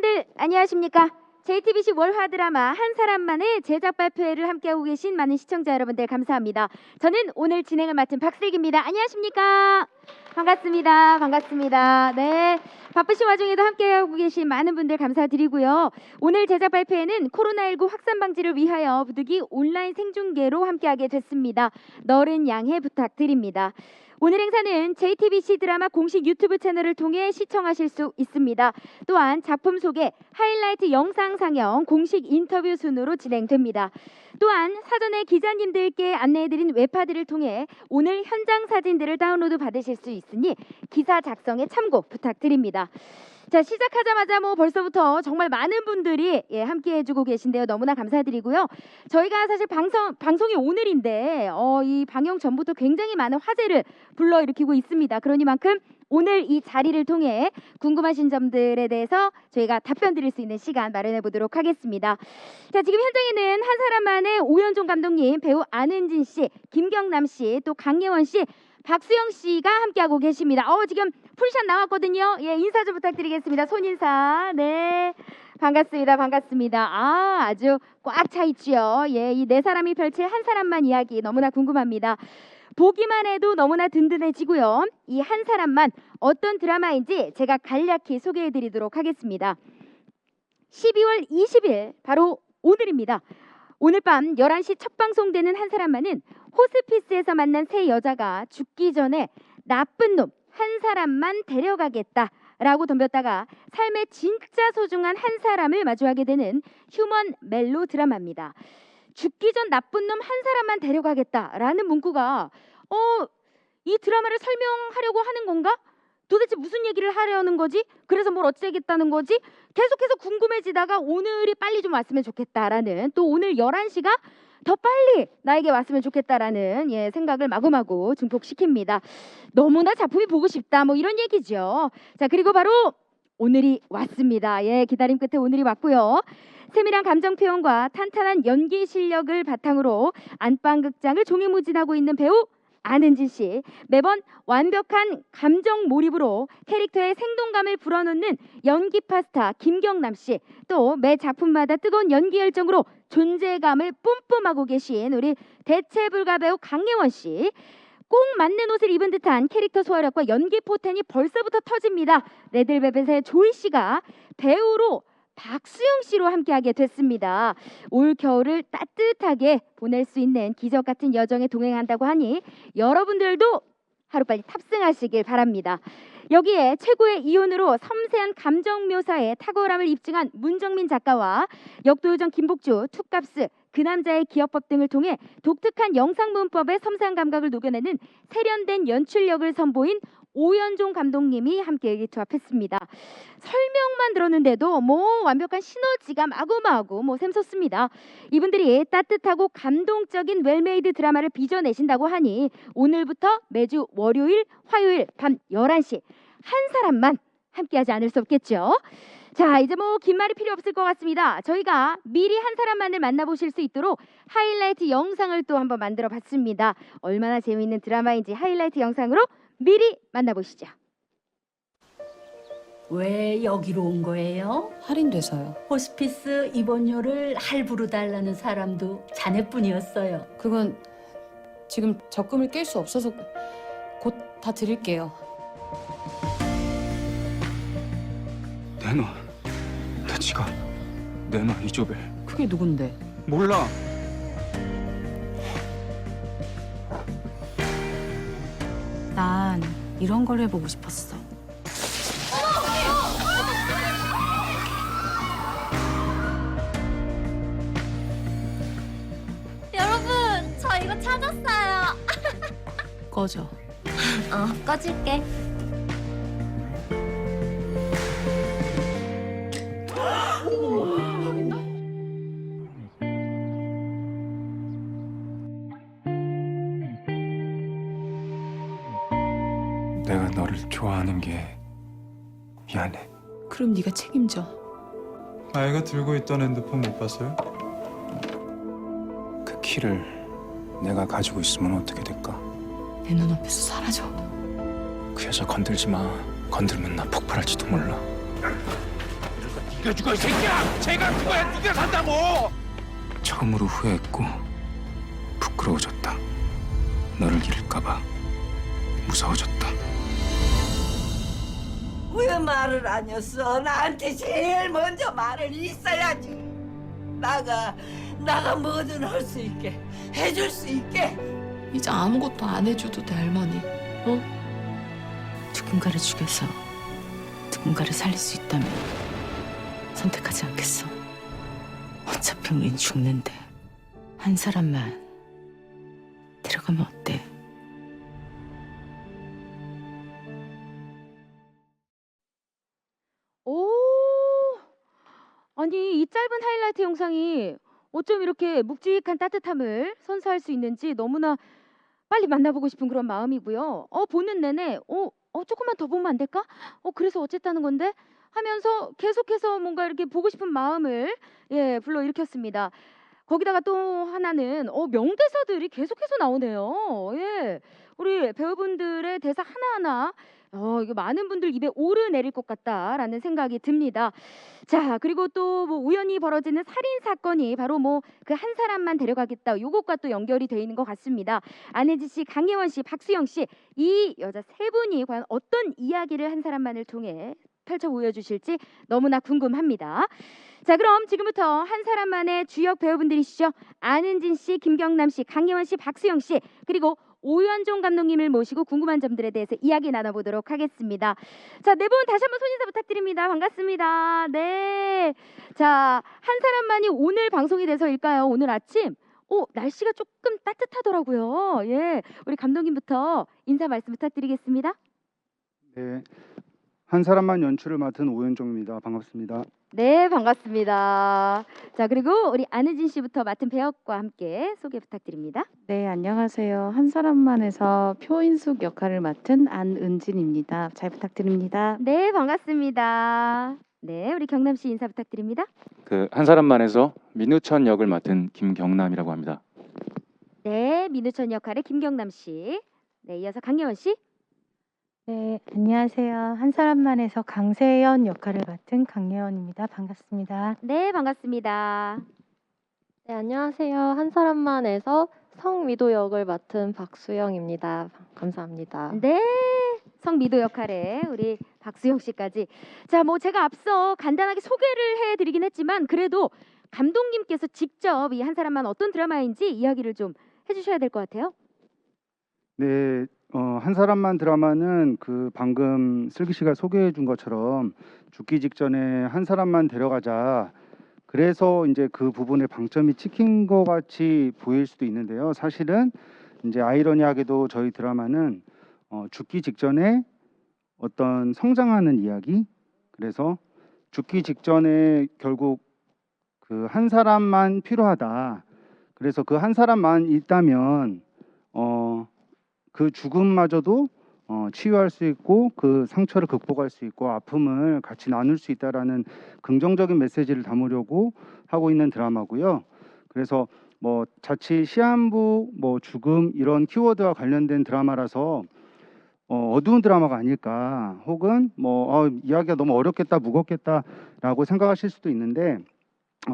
여러분들 안녕하십니까? JTBC 월화 드라마 한 사람만의 제작 발표회를 함께하고 계신 많은 시청자 여러분들 감사합니다. 저는 오늘 진행을 맡은 박슬기입니다. 안녕하십니까? 반갑습니다. 반갑습니다. 네, 바쁘신 와중에도 함께하고 계신 많은 분들 감사드리고요. 오늘 제작 발표회는 코로나19 확산 방지를 위하여 부득이 온라인 생중계로 함께하게 됐습니다. 너른 양해 부탁드립니다. 오늘 행사는 JTBC 드라마 공식 유튜브 채널을 통해 시청하실 수 있습니다. 또한 작품 소개, 하이라이트 영상 상영, 공식 인터뷰 순으로 진행됩니다. 또한 사전에 기자님들께 안내해드린 웹파들을 통해 오늘 현장 사진들을 다운로드 받으실 수 있으니 기사 작성에 참고 부탁드립니다. 자, 시작하자마자 벌써부터 정말 많은 분들이 함께 해주고 계신데요. 너무나 감사드리고요. 저희가 사실 방송이 오늘인데 이 방영 전부터 굉장히 많은 화제를 불러일으키고 있습니다. 그러니만큼 오늘 이 자리를 통해 궁금하신 점들에 대해서 저희가 답변 드릴 수 있는 시간 마련해 보도록 하겠습니다. 자, 지금 현장에는 한 사람만의 오연종 감독님, 배우 안은진 씨, 김경남 씨, 또 강예원 씨, 박수영 씨가 함께하고 계십니다. 지금 풀샷 나왔거든요. 예, 인사 좀 부탁드리겠습니다. 손인사. 네, 반갑습니다. 반갑습니다. 아주 꽉 차 있지요. 예, 이 네 사람이 펼칠 한 사람만 이야기 너무나 궁금합니다. 보기만 해도 너무나 든든해지고요. 이 한 사람만 어떤 드라마인지 제가 간략히 소개해드리도록 하겠습니다. 12월 20일 바로 오늘입니다. 오늘 밤 11시 첫 방송되는 한 사람만은 호스피스에서 만난 세 여자가 죽기 전에 나쁜 놈 한 사람만 데려가겠다라고 덤볐다가 삶의 진짜 소중한 한 사람을 마주하게 되는 휴먼 멜로 드라마입니다. 죽기 전 나쁜 놈 한 사람만 데려가겠다라는 문구가 이 드라마를 설명하려고 하는 건가? 도대체 무슨 얘기를 하려는 거지? 그래서 뭘 어쩌겠다는 거지? 계속해서 궁금해지다가 오늘이 빨리 좀 왔으면 좋겠다라는, 또 오늘 11시가 더 빨리 나에게 왔으면 좋겠다라는 생각을 마구마구 증폭시킵니다. 너무나 작품이 보고 싶다 이런 얘기죠. 자, 그리고 바로 오늘이 왔습니다. 예, 기다림 끝에 오늘이 왔고요. 세밀한 감정 표현과 탄탄한 연기 실력을 바탕으로 안방극장을 종횡무진하고 있는 배우 안은진 씨, 매번 완벽한 감정 몰입으로 캐릭터의 생동감을 불어넣는 연기파 스타 김경남 씨, 또 매 작품마다 뜨거운 연기 열정으로 존재감을 뿜뿜하고 계신 우리 대체불가 배우 강예원 씨, 꼭 맞는 옷을 입은 듯한 캐릭터 소화력과 연기 포텐이 벌써부터 터집니다. 레드벨벳의 조이 씨가 배우로 박수영 씨로 함께하게 됐습니다. 올 겨울을 따뜻하게 보낼 수 있는 기적 같은 여정에 동행한다고 하니 여러분들도 하루빨리 탑승하시길 바랍니다. 여기에 최고의 이혼으로 섬세한 감정 묘사에 탁월함을 입증한 문정민 작가와 역도요정 김복주, 투캅스, 그 남자의 기억법 등을 통해 독특한 영상 문법의 섬세한 감각을 녹여내는 세련된 연출력을 선보인 오연종 감독님이 함께 일기투합했습니다. 설명만 들었는데도 완벽한 시너지가 마구마구 샘솟습니다. 이분들이 따뜻하고 감동적인 웰메이드 드라마를 빚어내신다고 하니 오늘부터 매주 월요일, 화요일 밤 11시 한 사람만 함께하지 않을 수 없겠죠. 자, 이제 긴 말이 필요 없을 것 같습니다. 저희가 미리 한 사람만을 만나보실 수 있도록 하이라이트 영상을 또 한번 만들어 봤습니다. 얼마나 재미있는 드라마인지 하이라이트 영상으로 미리 만나보시죠. 왜 여기로 온 거예요? 할인돼서요. 호스피스 입원료를 할부로 달라는 사람도 자네뿐이었어요. 그건 지금 적금을 깰 수 없어서 곧 다 드릴게요. 내놔. 내 지갑. 내놔, 이조벨. 그게 누군데? 몰라. 난 이런 걸 해보고 싶었어. 여러분, 저 이거 찾았어요. 꺼져. 꺼줄게. 내가 너를 좋아하는 게 미안해. 그럼 네가 책임져. 아이가 들고 있던 핸드폰 못 봤어요? 그 키를 내가 가지고 있으면 어떻게 될까? 내 눈앞에서 사라져. 그 여자 건들지 마. 건들면 나 폭발할지도 몰라. 네가 죽어 이 새끼야! 쟤가 죽어야 네가 산다고! 처음으로 후회했고 부끄러워졌다. 너를 잃을까봐 무서워졌다. 왜 말을 안 했어? 나한테 제일 먼저 말을 했어야지. 나가 뭐든 할 수 있게 해줄 수 있게. 이제 아무것도 안 해줘도 돼, 할머니. 누군가를 죽여서 누군가를 살릴 수 있다면 선택하지 않겠어. 어차피 우린 죽는데 한 사람만 데려가면 어때? 오, 아니 이 짧은 하이라이트 영상이 어쩜 이렇게 묵직한 따뜻함을 선사할 수 있는지 너무나 빨리 만나보고 싶은 그런 마음이고요. 보는 내내 조금만 더 보면 안 될까? 그래서 어쨌다는 건데 하면서 계속해서 뭔가 이렇게 보고 싶은 마음을 불러일으켰습니다. 거기다가 또 하나는 명대사들이 계속해서 나오네요. 예, 우리 배우분들의 대사 하나하나 이거 많은 분들 입에 오르내릴 것 같다라는 생각이 듭니다. 자, 그리고 또 뭐 우연히 벌어지는 살인 사건이 바로 뭐 그 한 사람만 데려가겠다 요것과 또 연결이 돼 있는 것 같습니다. 안혜지 씨, 강예원 씨, 박수영 씨, 이 여자 세 분이 과연 어떤 이야기를 한 사람만을 통해 펼쳐 보여주실지 너무나 궁금합니다. 자, 그럼 지금부터 한 사람만의 주역 배우분들이시죠. 안은진 씨, 김경남 씨, 강예원 씨, 박수영 씨, 그리고 오연종 감독님을 모시고 궁금한 점들에 대해서 이야기 나눠보도록 하겠습니다. 자, 네 분 다시 한번 손인사 부탁드립니다. 반갑습니다. 네. 자, 한 사람만이 오늘 방송이 돼서일까요? 오늘 아침 날씨가 조금 따뜻하더라고요. 예, 우리 감독님부터 인사 말씀 부탁드리겠습니다. 네, 한 사람만 연출을 맡은 오연종입니다. 반갑습니다. 네, 반갑습니다. 자, 그리고 우리 안은진 씨부터 맡은 배역과 함께 소개 부탁드립니다. 네, 안녕하세요. 한 사람만에서 표인숙 역할을 맡은 안은진입니다. 잘 부탁드립니다. 네, 반갑습니다. 네, 우리 경남 씨 인사 부탁드립니다. 그 한 사람만에서 민우천 역을 맡은 김경남이라고 합니다. 네, 민우천 역할의 김경남 씨. 네, 이어서 강예원 씨. 네, 안녕하세요. 한 사람만에서 강세연 역할을 맡은 강예원입니다. 반갑습니다. 네, 반갑습니다. 네, 안녕하세요. 한 사람만에서 성미도 역을 맡은 박수영입니다. 감사합니다. 네, 성미도 역할의 우리 박수영 씨까지. 자, 뭐 제가 앞서 간단하게 소개를 해드리긴 했지만 그래도 감독님께서 직접 이 한 사람만 어떤 드라마인지 이야기를 좀 해주셔야 될 것 같아요. 네, 한 사람만 드라마는 그 방금 슬기 씨가 소개해 준 것처럼 죽기 직전에 한 사람만 데려가자. 그래서 이제 그 부분에 방점이 찍힌 것 같이 보일 수도 있는데요. 사실은 이제 아이러니하게도 저희 드라마는 죽기 직전에 어떤 성장하는 이야기. 그래서 죽기 직전에 결국 그 한 사람만 필요하다. 그래서 그 한 사람만 있다면 그 죽음마저도 치유할 수 있고 그 상처를 극복할 수 있고 아픔을 같이 나눌 수 있다라는 긍정적인 메시지를 담으려고 하고 있는 드라마고요. 그래서 뭐 자칫 시한부, 뭐 죽음 이런 키워드와 관련된 드라마라서 어두운 드라마가 아닐까, 혹은 뭐 이야기가 너무 어렵겠다, 무겁겠다라고 생각하실 수도 있는데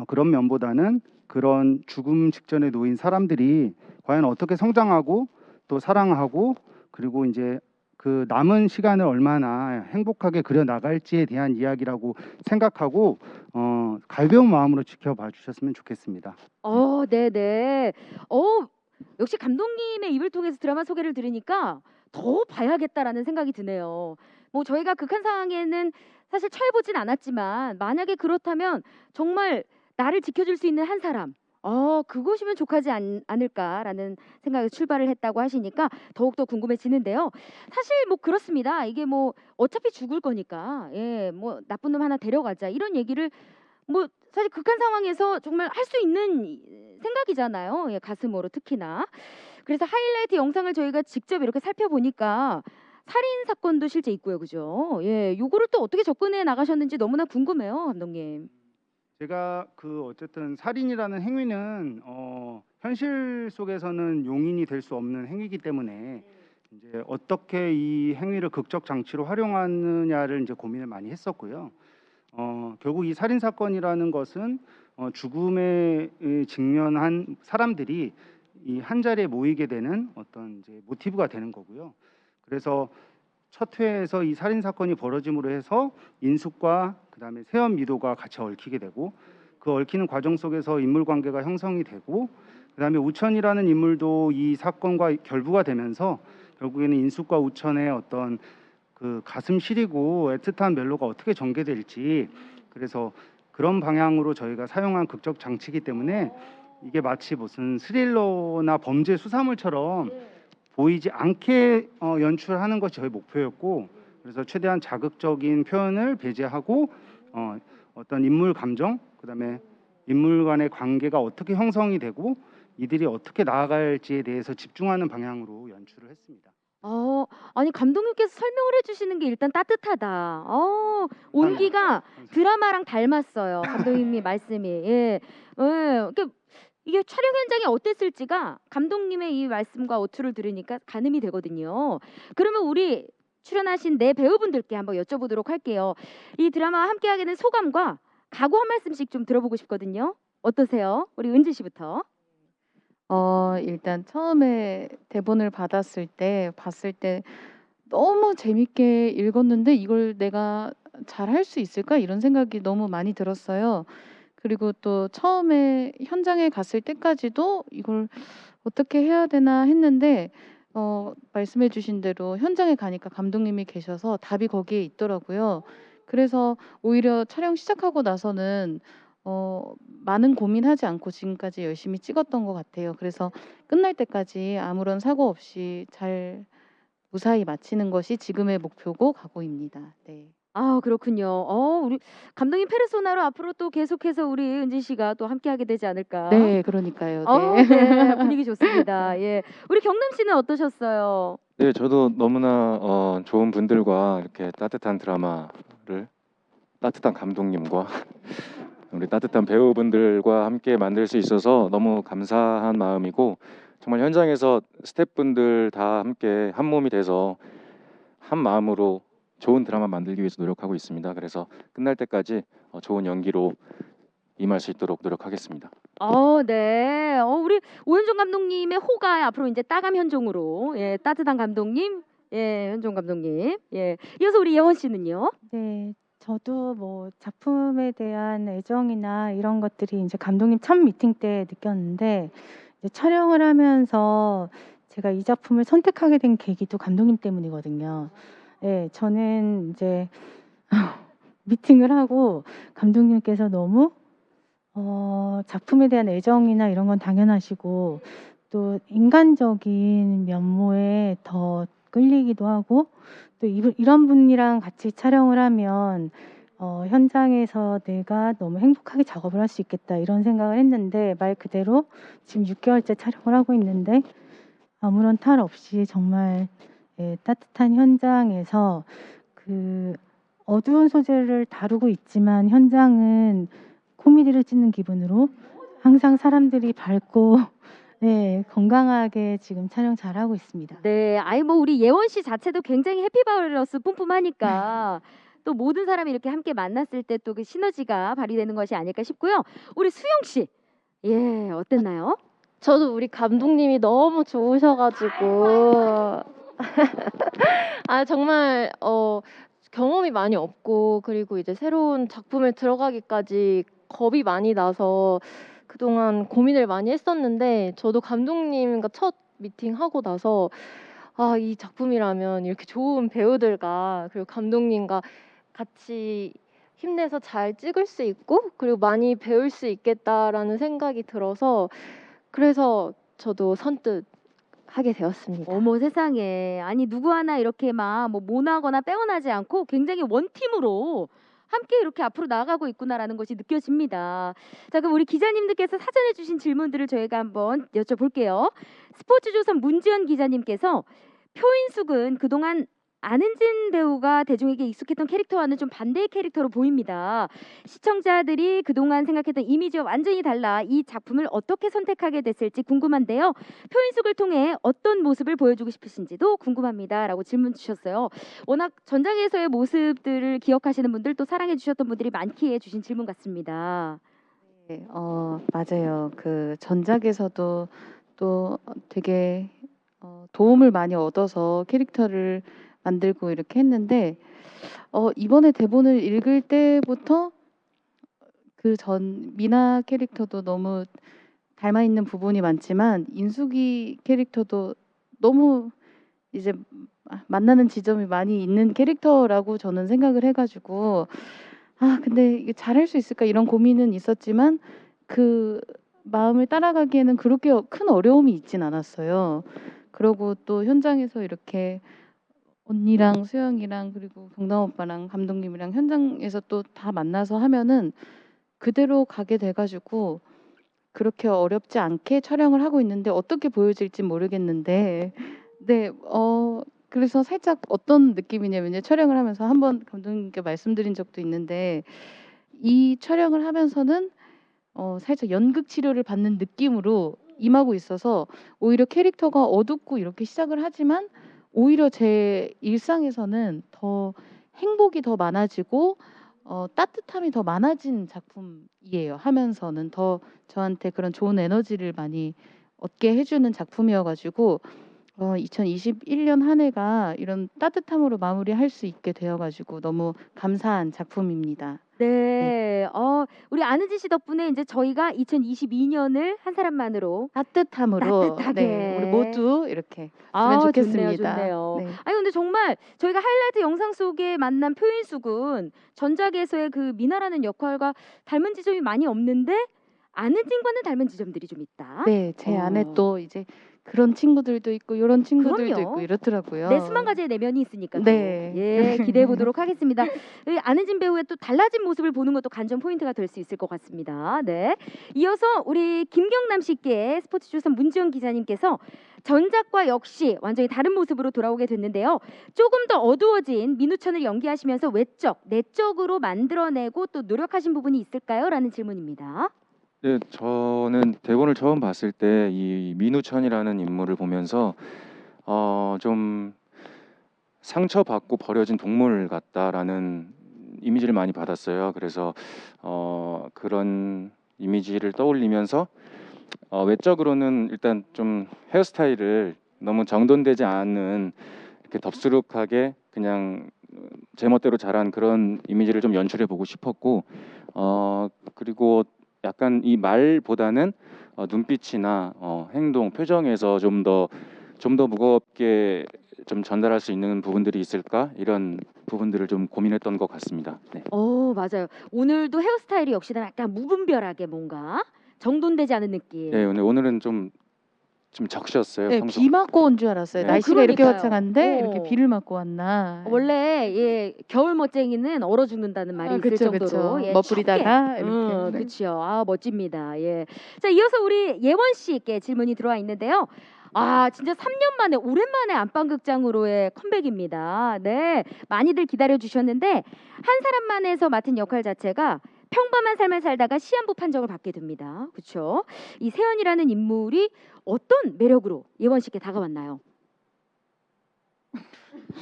그런 면보다는 그런 죽음 직전에 놓인 사람들이 과연 어떻게 성장하고 또 사랑하고 그리고 이제 그 남은 시간을 얼마나 행복하게 그려 나갈지에 대한 이야기라고 생각하고 가벼운 마음으로 지켜봐 주셨으면 좋겠습니다. 네네. 역시 감독님의 입을 통해서 드라마 소개를 들으니까 더 봐야겠다라는 생각이 드네요. 뭐 저희가 극한 상황에는 사실 처해보진 않았지만 만약에 그렇다면 정말 나를 지켜줄 수 있는 한 사람, 그것이면 족하지 않을까라는 생각에 출발을 했다고 하시니까 더욱더 궁금해지는데요. 사실 뭐 그렇습니다. 이게 뭐 어차피 죽을 거니까 뭐 나쁜 놈 하나 데려가자 이런 얘기를 뭐 사실 극한 상황에서 정말 할 수 있는 생각이잖아요. 가슴으로 특히나. 그래서 하이라이트 영상을 저희가 직접 이렇게 살펴보니까 살인 사건도 실제 있고요, 그죠? 요거를 또 어떻게 접근해 나가셨는지 너무나 궁금해요, 감독님. 제가 그 어쨌든 살인이라는 행위는 현실 속에서는 용인이 될 수 없는 행위이기 때문에 이제 어떻게 이 행위를 극적 장치로 활용하느냐를 이제 고민을 많이 했었고요. 결국 이 살인 사건이라는 것은 죽음에 직면한 사람들이 이 한 자리에 모이게 되는 어떤 이제 모티브가 되는 거고요. 그래서 첫 회에서 이 살인 사건이 벌어짐으로 해서 인숙과 그다음에 세연 미도가 같이 얽히게 되고 그 얽히는 과정 속에서 인물 관계가 형성이 되고 그다음에 우천이라는 인물도 이 사건과 결부가 되면서 결국에는 인숙과 우천의 어떤 그 가슴 시리고 애틋한 멜로가 어떻게 전개될지 그래서 그런 방향으로 저희가 사용한 극적 장치이기 때문에 이게 마치 무슨 스릴러나 범죄 수사물처럼 보이지 않게 연출하는 것이 저희 목표였고 그래서 최대한 자극적인 표현을 배제하고 어떤 인물 감정 그다음에 인물 간의 관계가 어떻게 형성이 되고 이들이 어떻게 나아갈지에 대해서 집중하는 방향으로 연출을 했습니다. 아니 감독님께서 설명을 해주시는 게 일단 따뜻하다. 온기가 드라마랑 닮았어요. 감독님이 말씀이. 예. 이게 촬영 현장이 어땠을지가 감독님의 이 말씀과 어투를 들으니까 가늠이 되거든요. 그러면 우리 출연하신 네 배우분들께 한번 여쭤보도록 할게요. 이 드라마와 함께하게 된 소감과 각오 한 말씀씩 좀 들어보고 싶거든요. 어떠세요? 우리 은지 씨부터. 일단 처음에 대본을 봤을 때 너무 재밌게 읽었는데 이걸 내가 잘 할 수 있을까? 이런 생각이 너무 많이 들었어요. 그리고 또 처음에 현장에 갔을 때까지도 이걸 어떻게 해야 되나 했는데 말씀해 주신 대로 현장에 가니까 감독님이 계셔서 답이 거기에 있더라고요. 그래서 오히려 촬영 시작하고 나서는 많은 고민하지 않고 지금까지 열심히 찍었던 것 같아요. 그래서 끝날 때까지 아무런 사고 없이 잘 무사히 마치는 것이 지금의 목표고 각오입니다. 네. 그렇군요. 우리 감독님 페르소나로 앞으로 또 계속해서 우리 은지 씨가 또 함께하게 되지 않을까? 네, 그러니까요. 네, 네. 분위기 좋습니다. 예, 우리 경남 씨는 어떠셨어요? 네, 저도 너무나 좋은 분들과 이렇게 따뜻한 드라마를 따뜻한 감독님과 우리 따뜻한 배우분들과 함께 만들 수 있어서 너무 감사한 마음이고 정말 현장에서 스태프분들 다 함께 한 몸이 돼서 한 마음으로 좋은 드라마 만들기 위해서 노력하고 있습니다. 그래서 끝날 때까지 좋은 연기로 임할 수 있도록 노력하겠습니다. 네. 우리 오현종 감독님의 호가 앞으로 이제 따감 현종으로 따뜻한 감독님, 현종 감독님. 이어서 우리 예원 씨는요? 네, 저도 뭐 작품에 대한 애정이나 이런 것들이 이제 감독님 첫 미팅 때 느꼈는데 이제 촬영을 하면서 제가 이 작품을 선택하게 된 계기도 감독님 때문이거든요. 네, 저는 이제 미팅을 하고 감독님께서 너무 작품에 대한 애정이나 이런 건 당연하시고 또 인간적인 면모에 더 끌리기도 하고 또 이런 분이랑 같이 촬영을 하면 현장에서 내가 너무 행복하게 작업을 할 수 있겠다 이런 생각을 했는데 말 그대로 지금 6개월째 촬영을 하고 있는데 아무런 탈 없이 정말 따뜻한 현장에서 그 어두운 소재를 다루고 있지만 현장은 코미디를 찍는 기분으로 항상 사람들이 밝고 건강하게 지금 촬영 잘하고 있습니다. 네, 뭐 우리 예원 씨 자체도 굉장히 해피바이러스 뿜뿜하니까 또 모든 사람이 이렇게 함께 만났을 때 또 그 시너지가 발휘되는 것이 아닐까 싶고요. 우리 수영 씨, 어땠나요? 저도 우리 감독님이 너무 좋으셔가지고 정말 경험이 많이 없고 그리고 이제 새로운 작품을 들어가기까지 겁이 많이 나서 그동안 고민을 많이 했었는데 저도 감독님과 첫 미팅하고 나서 이 작품이라면 이렇게 좋은 배우들과 그리고 감독님과 같이 힘내서 잘 찍을 수 있고 그리고 많이 배울 수 있겠다라는 생각이 들어서 그래서 저도 선뜻 하게 되었습니다. 어머 세상에. 아니 누구 하나 이렇게 막 뭐 모나거나 빼어나지 않고 굉장히 원팀으로 함께 이렇게 앞으로 나아가고 있구나라는 것이 느껴집니다. 자, 그럼 우리 기자님들께서 사전에 주신 질문들을 저희가 한번 여쭤볼게요. 스포츠조선 문지연 기자님께서 표인숙은 그동안 안은진 배우가 대중에게 익숙했던 캐릭터와는 좀 반대의 캐릭터로 보입니다. 시청자들이 그동안 생각했던 이미지와 완전히 달라 이 작품을 어떻게 선택하게 됐을지 궁금한데요. 표인숙을 통해 어떤 모습을 보여주고 싶으신지도 궁금합니다라고 질문 주셨어요. 워낙 전작에서의 모습들을 기억하시는 분들 또 사랑해 주셨던 분들이 많기에 주신 질문 같습니다. 네, 맞아요. 그 전작에서도 또 되게 도움을 많이 얻어서 캐릭터를 만들고 이렇게 했는데 이번에 대본을 읽을 때부터 그 전 미나 캐릭터도 너무 닮아 있는 부분이 많지만 인숙이 캐릭터도 너무 이제 만나는 지점이 많이 있는 캐릭터라고 저는 생각을 해가지고 근데 이게 잘할 수 있을까 이런 고민은 있었지만 그 마음을 따라가기에는 그렇게 큰 어려움이 있진 않았어요. 그러고 또 현장에서 이렇게 언니랑 수영이랑 그리고 경남 오빠랑 감독님이랑 현장에서 또 다 만나서 하면은 그대로 가게 돼가지고 그렇게 어렵지 않게 촬영을 하고 있는데 어떻게 보여질지 모르겠는데 네, 그래서 살짝 어떤 느낌이냐면요. 촬영을 하면서 한번 감독님께 말씀드린 적도 있는데 이 촬영을 하면서는 살짝 연극 치료를 받는 느낌으로 임하고 있어서 오히려 캐릭터가 어둡고 이렇게 시작을 하지만 오히려 제 일상에서는 더 행복이 더 많아지고 따뜻함이 더 많아진 작품이에요. 하면서는 더 저한테 그런 좋은 에너지를 많이 얻게 해주는 작품이어가지고 2021년 한 해가 이런 따뜻함으로 마무리할 수 있게 되어가지고 너무 감사한 작품입니다. 네, 우리 안은진 씨 덕분에 이제 저희가 2022년을 한 사람만으로 따뜻함으로 따뜻하게. 네, 우리 모두 이렇게 했으면 좋겠습니다. 좋네요, 좋네요. 네. 아니 근데 정말 저희가 하이라이트 영상 속에 만난 표인숙은 전작에서의 그 미나라는 역할과 닮은 지점이 많이 없는데 안은진과는 닮은 지점들이 좀 있다. 네, 제 안에 또 이제 그런 친구들도 있고 이런 친구들도 그럼요. 있고 이렇더라고요. 내 수만 가지의 내면이 있으니까. 또. 네. 예, 기대해 보도록 하겠습니다. 이 안은진 배우의 또 달라진 모습을 보는 것도 관전 포인트가 될 수 있을 것 같습니다. 네. 이어서 우리 김경남 씨께 스포츠조선 문지영 기자님께서 전작과 역시 완전히 다른 모습으로 돌아오게 됐는데요. 조금 더 어두워진 민우천을 연기하시면서 외적, 내적으로 만들어내고 또 노력하신 부분이 있을까요? 라는 질문입니다. 네, 저는 대본을 처음 봤을 때 이 민우천이라는 인물을 보면서 좀 상처받고 버려진 동물 같다라는 이미지를 많이 받았어요. 그래서 그런 이미지를 떠올리면서 외적으로는 일단 좀 헤어스타일을 너무 정돈되지 않은 이렇게 덥수룩하게 그냥 제멋대로 자란 그런 이미지를 좀 연출해 보고 싶었고 그리고 약간 이 말보다는 눈빛이나 행동, 표정에서 좀 더 무겁게 좀 전달할 수 있는 부분들이 있을까 이런 부분들을 좀 고민했던 것 같습니다. 네. 맞아요. 오늘도 헤어스타일이 역시나 약간 무분별하게 뭔가 정돈되지 않은 느낌. 네, 오늘은 좀 적셨어요. 네, 평소. 비 맞고 온 줄 알았어요. 네. 날씨가 이렇게 그러니까요. 화창한데 이렇게 비를 맞고 왔나. 원래 겨울 멋쟁이는 얼어 죽는다는 말이 있을 그쵸, 정도로 그쵸. 멋부리다가 이렇게. 네. 그렇죠. 멋집니다. 예. 자, 이어서 우리 예원 씨께 질문이 들어와 있는데요. 진짜 3년 만에 오랜만에 안방극장으로의 컴백입니다. 네, 많이들 기다려 주셨는데 한 사람만에서 맡은 역할 자체가 평범한 삶을 살다가 시한부 판정을 받게 됩니다. 그렇죠? 이 세연이라는 인물이 어떤 매력으로 예원 씨께 다가왔나요?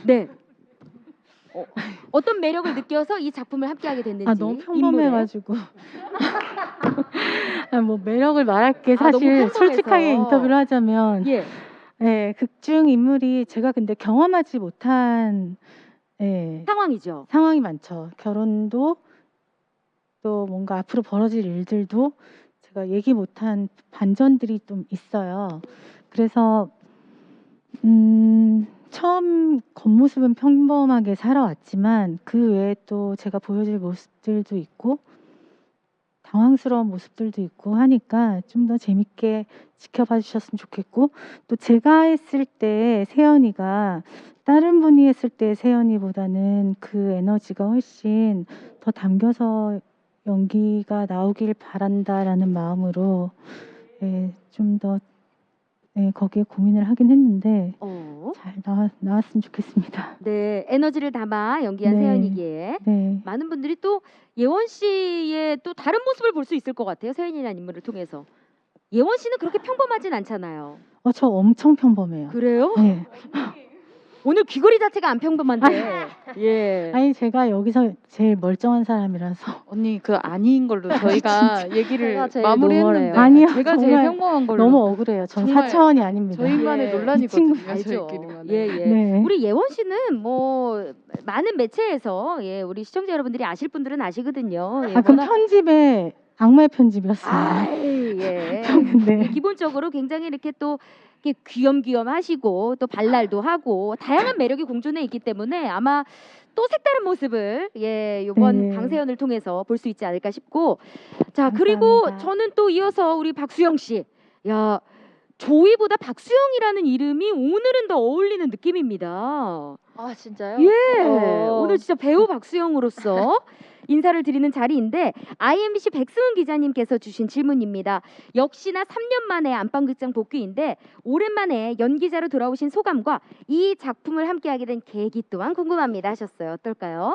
네. 어떤 매력을 느껴서 이 작품을 함께하게 됐는지. 너무 평범해가지고. 뭐 매력을 말할 게 너무 사실 평범해서. 솔직하게 인터뷰를 하자면 예. 네, 극중 인물이 제가 근데 경험하지 못한 상황이죠. 상황이 많죠. 결혼도 또 뭔가 앞으로 벌어질 일들도 제가 얘기 못한 반전들이 좀 있어요. 그래서 처음 겉모습은 평범하게 살아왔지만 그 외에 또 제가 보여줄 모습들도 있고 당황스러운 모습들도 있고 하니까 좀 더 재밌게 지켜봐 주셨으면 좋겠고 또 제가 했을 때 세연이가 다른 분이 했을 때 세연이보다는 그 에너지가 훨씬 더 담겨서 연기가 나오길 바란다라는 마음으로 좀 더 네, 거기에 고민을 하긴 했는데 어. 잘 나왔으면 좋겠습니다. 네, 에너지를 담아 연기한 네. 세연이기에 네. 많은 분들이 또 예원 씨의 또 다른 모습을 볼 수 있을 것 같아요. 세연이라는 인물을 통해서. 예원 씨는 그렇게 평범하진 않잖아요. 저 엄청 평범해요. 그래요? 네. 오늘 귀걸이 자체가 안 평범한데. 예. 아니 제가 여기서 제일 멀쩡한 사람이라서. 언니 그 아닌 걸로 저희가 얘기를 제가 제일 마무리했는데 노멀해요. 아니요, 제가 제일 정말 평범한 걸로 너무 억울해요. 전 정말 4차원이 아닙니다. 저희만의 예. 논란이거든요. 알죠. 저희끼리만. 예, 예. 네. 우리 예원 씨는 뭐 많은 매체에서 예, 우리 시청자 여러분들이 아실 분들은 아시거든요. 예, 그럼 워낙- 편집에 악마의 편집이었어요. 예. 네. 기본적으로 굉장히 이렇게 또 이렇게 귀염귀염하시고 또 발랄도 하고 다양한 매력이 공존해 있기 때문에 아마 또 색다른 모습을 이번 네. 강세연을 통해서 볼 수 있지 않을까 싶고 자 그리고 감사합니다. 저는 또 이어서 우리 박수영 씨, 야 조이보다 박수영이라는 이름이 오늘은 더 어울리는 느낌입니다. 아 진짜요? 예, 어. 오늘 진짜 배우 박수영으로서 인사를 드리는 자리인데 IMBC 백승훈 기자님께서 주신 질문입니다. 역시나 3년 만에 안방극장 복귀인데 오랜만에 연기자로 돌아오신 소감과 이 작품을 함께하게 된 계기 또한 궁금합니다 하셨어요. 어떨까요?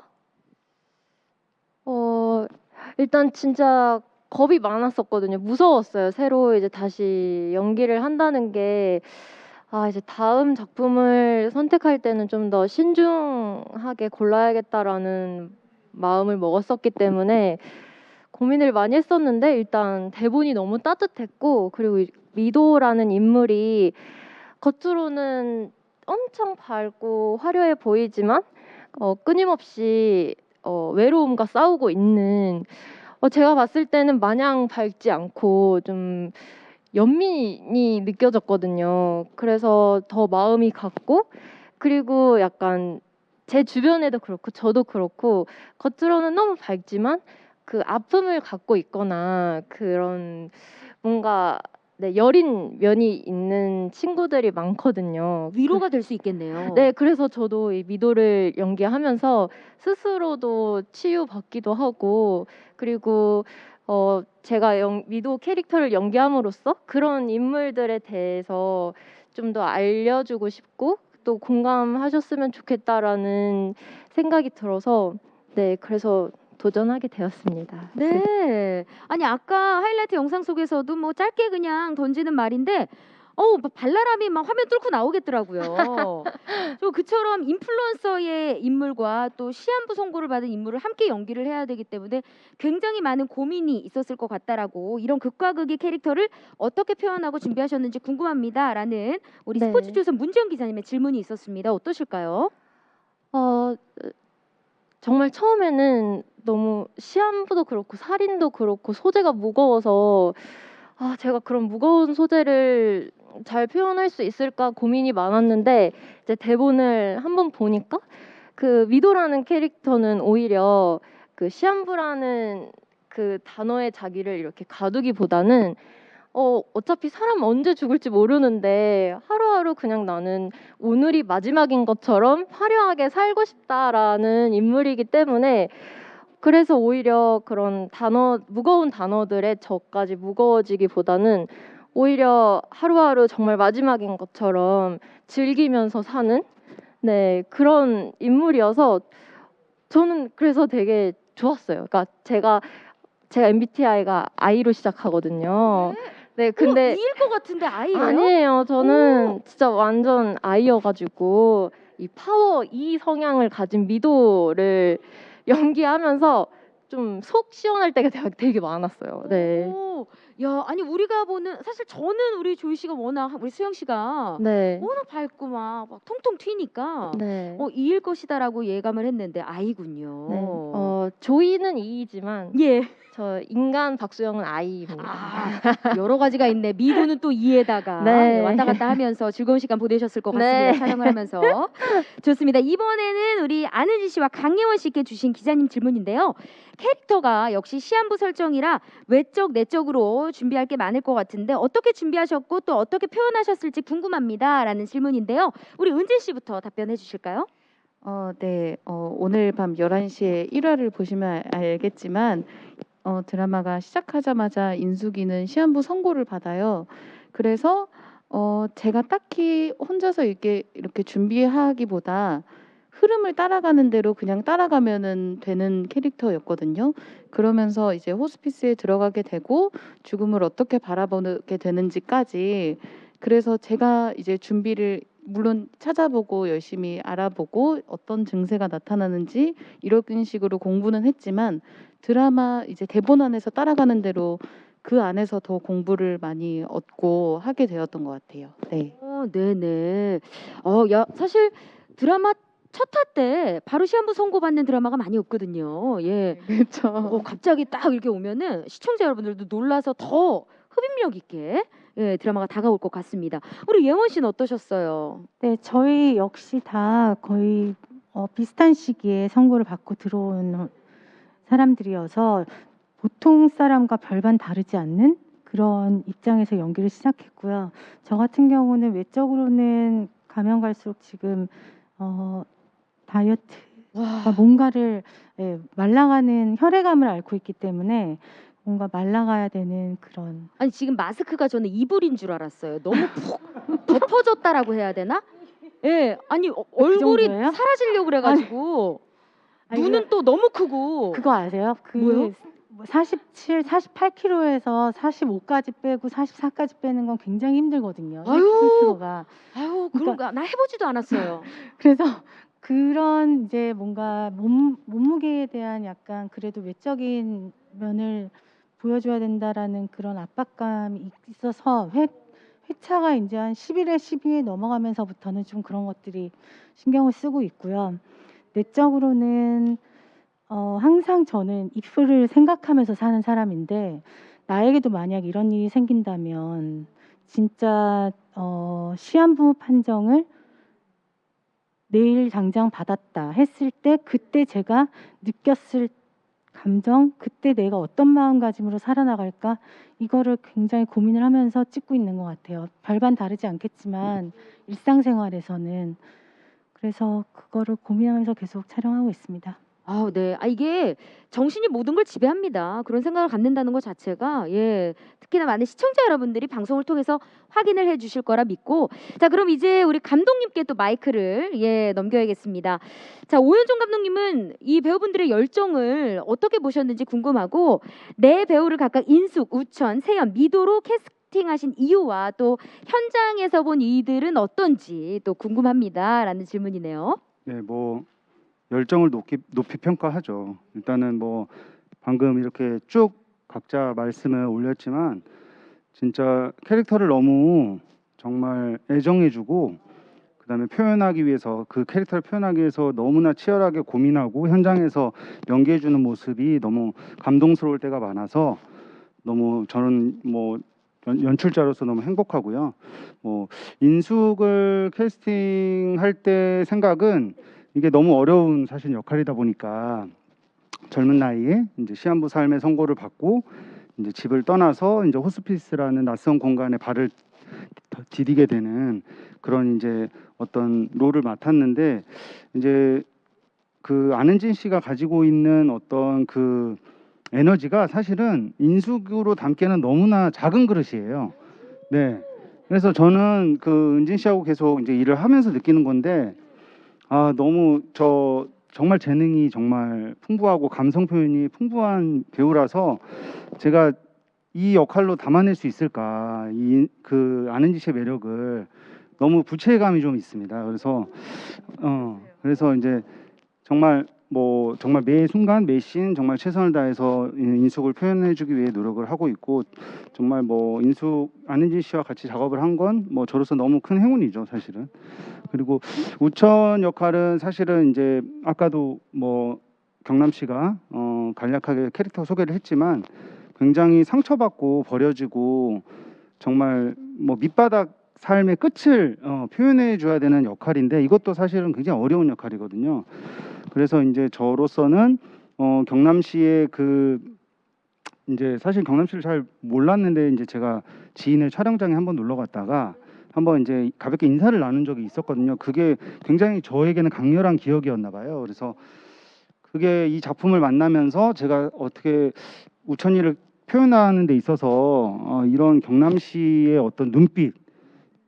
일단 진짜 겁이 많았었거든요. 무서웠어요. 새로 이제 다시 연기를 한다는 게 이제 다음 작품을 선택할 때는 좀 더 신중하게 골라야겠다라는 마음을 먹었었기 때문에 고민을 많이 했었는데 일단 대본이 너무 따뜻했고 그리고 미도라는 인물이 겉으로는 엄청 밝고 화려해 보이지만 끊임없이 외로움과 싸우고 있는 제가 봤을 때는 마냥 밝지 않고 좀 연민이 느껴졌거든요. 그래서 더 마음이 갔고 그리고 약간 제 주변에도 그렇고 저도 그렇고 겉으로는 너무 밝지만 그 아픔을 갖고 있거나 그런 뭔가 여린 면이 있는 친구들이 많거든요. 위로가 될 수 있겠네요. 네, 그래서 저도 이 미도를 연기하면서 스스로도 치유받기도 하고 그리고 제가 미도 캐릭터를 연기함으로써 그런 인물들에 대해서 좀 더 알려주고 싶고 또 공감하셨으면 좋겠다라는 생각이 들어서 그래서 도전하게 되었습니다. 네. 아니 아까 하이라이트 영상 속에서도 뭐 짧게 그냥 던지는 말인데 발랄함이 막 화면 뚫고 나오겠더라고요. 또 그처럼 인플루언서의 인물과 또 시한부 선고를 받은 인물을 함께 연기를 해야 되기 때문에 굉장히 많은 고민이 있었을 것 같다라고 이런 극과 극의 캐릭터를 어떻게 표현하고 준비하셨는지 궁금합니다라는 우리 네. 스포츠조선 문지영 기자님의 질문이 있었습니다. 어떠실까요? 정말 처음에는 너무 시한부도 그렇고 살인도 그렇고 소재가 무거워서 제가 그런 무거운 소재를 잘 표현할 수 있을까 고민이 많았는데 이제 대본을 한번 보니까 그 미도라는 캐릭터는 오히려 그 시한부라는 그 단어의 자기를 이렇게 가두기보다는 어차피 사람 언제 죽을지 모르는데 하루하루 그냥 나는 오늘이 마지막인 것처럼 화려하게 살고 싶다라는 인물이기 때문에 그래서 오히려 그런 무거운 단어들의 저까지 무거워지기보다는 오히려 하루하루 정말 마지막인 것처럼 즐기면서 사는 그런 인물이어서 저는 그래서 되게 좋았어요. 그러니까 제가 MBTI가 I로 시작하거든요. 근데 E일 것 같은데 I예요? 아니에요. 저는 진짜 완전 I여가지고 이 파워 E 성향을 가진 미도를 연기하면서 좀 속 시원할 때가 되게 많았어요. 네. 야, 아니 우리가 보는 사실 저는 우리 조이 씨가 워낙 우리 수영 씨가 워낙 밝고 막 통통 튀니까 네. E일 것이다라고 예감을 했는데 I군요. 조이는 E이지만 예. 저 인간 박수영은 I입니다. 여러 가지가 있네. 미도는 또 E에다가 왔다 갔다 하면서 즐거운 시간 보내셨을 것 같습니다. 네. 촬영을 하면서. 좋습니다. 이번에는 우리 안은지 씨와 강예원 씨께 주신 기자님 질문인데요. 캐릭터가 역시 시한부 설정이라 외적 내적으로 준비할 게 많을 것 같은데 어떻게 준비하셨고 또 어떻게 표현하셨을지 궁금합니다라는 질문인데요. 우리 은진 씨부터 답변해 주실까요? 네. 오늘 밤 11시에 1화를 보시면 알겠지만 드라마가 시작하자마자 인숙이는 시한부 선고를 받아요. 그래서 제가 딱히 혼자서 이렇게 준비하기보다 흐름을 따라가는 대로 그냥 따라가면은 되는 캐릭터였거든요. 그러면서 이제 호스피스에 들어가게 되고 죽음을 어떻게 바라보게 되는지까지 그래서 제가 이제 준비를 물론 찾아보고 열심히 알아보고 어떤 증세가 나타나는지 이런 식으로 공부는 했지만 드라마 이제 대본 안에서 따라가는 대로 그 안에서 더 공부를 많이 얻고 하게 되었던 것 같아요. 네. 네네. 야, 사실 드라마 첫 화 때 바로 시한부 선고받는 드라마가 많이 없거든요. 예. 그렇죠. 갑자기 딱 이렇게 오면은 시청자 여러분들도 놀라서 더 흡입력 있게 예, 드라마가 다가올 것 같습니다. 우리 예원 씨는 어떠셨어요? 네, 저희 역시 다 거의 비슷한 시기에 선고를 받고 들어온 사람들이어서 보통 사람과 별반 다르지 않는 그런 입장에서 연기를 시작했고요. 저 같은 경우는 외적으로는 가면 갈수록 지금 다이어트가 뭔가를 말라가는 혈액암을 앓고 있기 때문에 뭔가 말라가야 되는 그런. 아니 지금 마스크가 저는 이불인 줄 알았어요. 너무 푹 덮어졌다라고 해야 되나? 예, 아니 얼굴이 정도예요? 사라지려고 그래가지고 아니, 눈은 또 너무 크고. 그거 아세요? 뭐요? 47, 48kg에서 45까지 빼고 44까지 빼는 건 굉장히 힘들거든요. 아유. 1kg가. 아유, 그런가? 나 해보지도 않았어요. 그래서 그런 이제 뭔가 몸무게에 대한 약간 그래도 외적인 면을 보여줘야 된다라는 그런 압박감이 있어서 회차가 이제 한 11회, 12회 넘어가면서부터는 좀 그런 것들이 신경을 쓰고 있고요. 내적으로는 항상 저는 입술을 생각하면서 사는 사람인데 나에게도 만약 이런 일이 생긴다면 진짜 시한부 판정을 내일 당장 받았다 했을 때 그때 제가 느꼈을 감정, 그때 내가 어떤 마음가짐으로 살아나갈까 이거를 굉장히 고민을 하면서 찍고 있는 것 같아요. 별반 다르지 않겠지만 일상생활에서는 그래서 그거를 고민하면서 계속 촬영하고 있습니다. 네. 이게 정신이 모든 걸 지배합니다. 그런 생각을 갖는다는 것 자체가 예, 특히나 많은 시청자 여러분들이 방송을 통해서 확인을 해주실 거라 믿고 자 그럼 이제 우리 감독님께 또 마이크를 예 넘겨야겠습니다. 자 오연정 감독님은 이 배우분들의 열정을 어떻게 보셨는지 궁금하고 네 배우를 각각 인숙, 우천, 세연, 미도로 캐스팅하신 이유와 또 현장에서 본 이들은 어떤지 또 궁금합니다라는 질문이네요. 네, 뭐 열정을 높이 평가하죠. 일단은 뭐 방금 이렇게 쭉 각자 말씀을 올렸지만 진짜 캐릭터를 너무 정말 애정해주고 그다음에 표현하기 위해서 그 캐릭터를 표현하기 위해서 너무나 치열하게 고민하고 현장에서 연기해주는 모습이 너무 감동스러울 때가 많아서 너무 저는 뭐 연출자로서 너무 행복하고요. 뭐 인숙을 캐스팅할 때 생각은 이게 너무 어려운 사실 역할이다 보니까 젊은 나이에 이제 시한부 삶의 선고를 받고 이제 집을 떠나서 이제 호스피스라는 낯선 공간에 발을 디디게 되는 그런 이제 어떤 롤을 맡았는데 이제 그 안은진 씨가 가지고 있는 어떤 그 에너지가 사실은 인숙으로 담기에는 너무나 작은 그릇이에요. 네. 그래서 저는 그 은진 씨하고 계속 이제 일을 하면서 느끼는 건데 너무 정말 재능이 정말 풍부하고 감성 표현이 풍부한 배우라서 제가 이 역할로 담아낼 수 있을까 그 안은지 씨의 매력을 너무 부채감이 좀 있습니다. 그래서 이제 정말 정말 매 순간 매 씬 정말 최선을 다해서 인숙을 표현해주기 위해 노력을 하고 있고 정말 안은지 씨와 같이 작업을 한 건 저로서 너무 큰 행운이죠 사실은. 그리고 우천 역할은 사실은 이제 아까도 경남 씨가 간략하게 캐릭터 소개를 했지만 굉장히 상처받고 버려지고 정말 밑바닥 삶의 끝을 표현해 줘야 되는 역할인데 이것도 사실은 굉장히 어려운 역할이거든요. 그래서 이제 저로서는 경남 씨의 이제 사실 경남 씨를 잘 몰랐는데 이제 제가 지인의 촬영장에 한번 놀러 갔다가 한번 이제 가볍게 인사를 나눈 적이 있었거든요. 그게 굉장히 저에게는 강렬한 기억이었나 봐요. 그래서 그게 이 작품을 만나면서 제가 어떻게 우천이를 표현하는 데 있어서 이런 경남 씨의 어떤 눈빛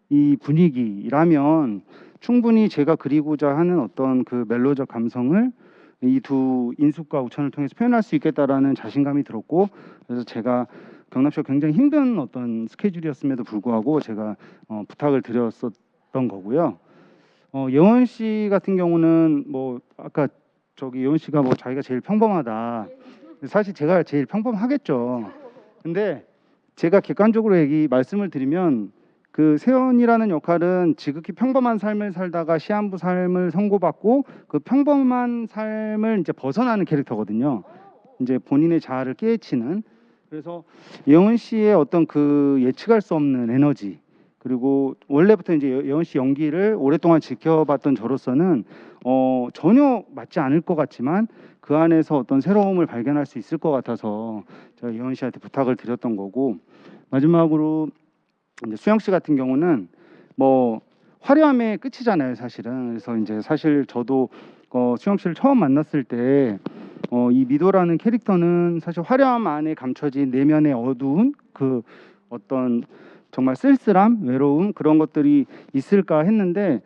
이 분위기라면 충분히 제가 그리고자 하는 어떤 그 멜로적 감성을 이 두 인숙과 우천을 통해서 표현할 수 있겠다라는 자신감이 들었고, 그래서 제가 경남시가 굉장히 힘든 어떤 스케줄이었음에도 불구하고 제가 부탁을 드렸었던 거고요. 예원 씨 같은 경우는 뭐 아까 저기 예원 씨가 뭐 자기가 제일 평범하다. 사실 제가 제일 평범하겠죠. 근데 제가 객관적으로 말씀을 드리면 그 세연이라는 역할은 지극히 평범한 삶을 살다가 시한부 삶을 선고받고 그 평범한 삶을 이제 벗어나는 캐릭터거든요. 이제 본인의 자아를 깨우치는. 그래서 예원 씨의 어떤 그 예측할 수 없는 에너지, 그리고 원래부터 이제 예원 씨 연기를 오랫동안 지켜봤던 저로서는 전혀 맞지 않을 것 같지만 그 안에서 어떤 새로움을 발견할 수 있을 것 같아서 제가 예원 씨한테 부탁을 드렸던 거고, 마지막으로 이제 수영 씨 같은 경우는 뭐 화려함의 끝이잖아요, 사실은. 그래서 이제 사실 저도 수영 씨를 처음 만났을 때 이 미도라는 캐릭터는 사실 화려함 안에 감춰진 내면의 어두운 그 어떤 정말 쓸쓸함, 외로움 그런 것들이 있을까 했는데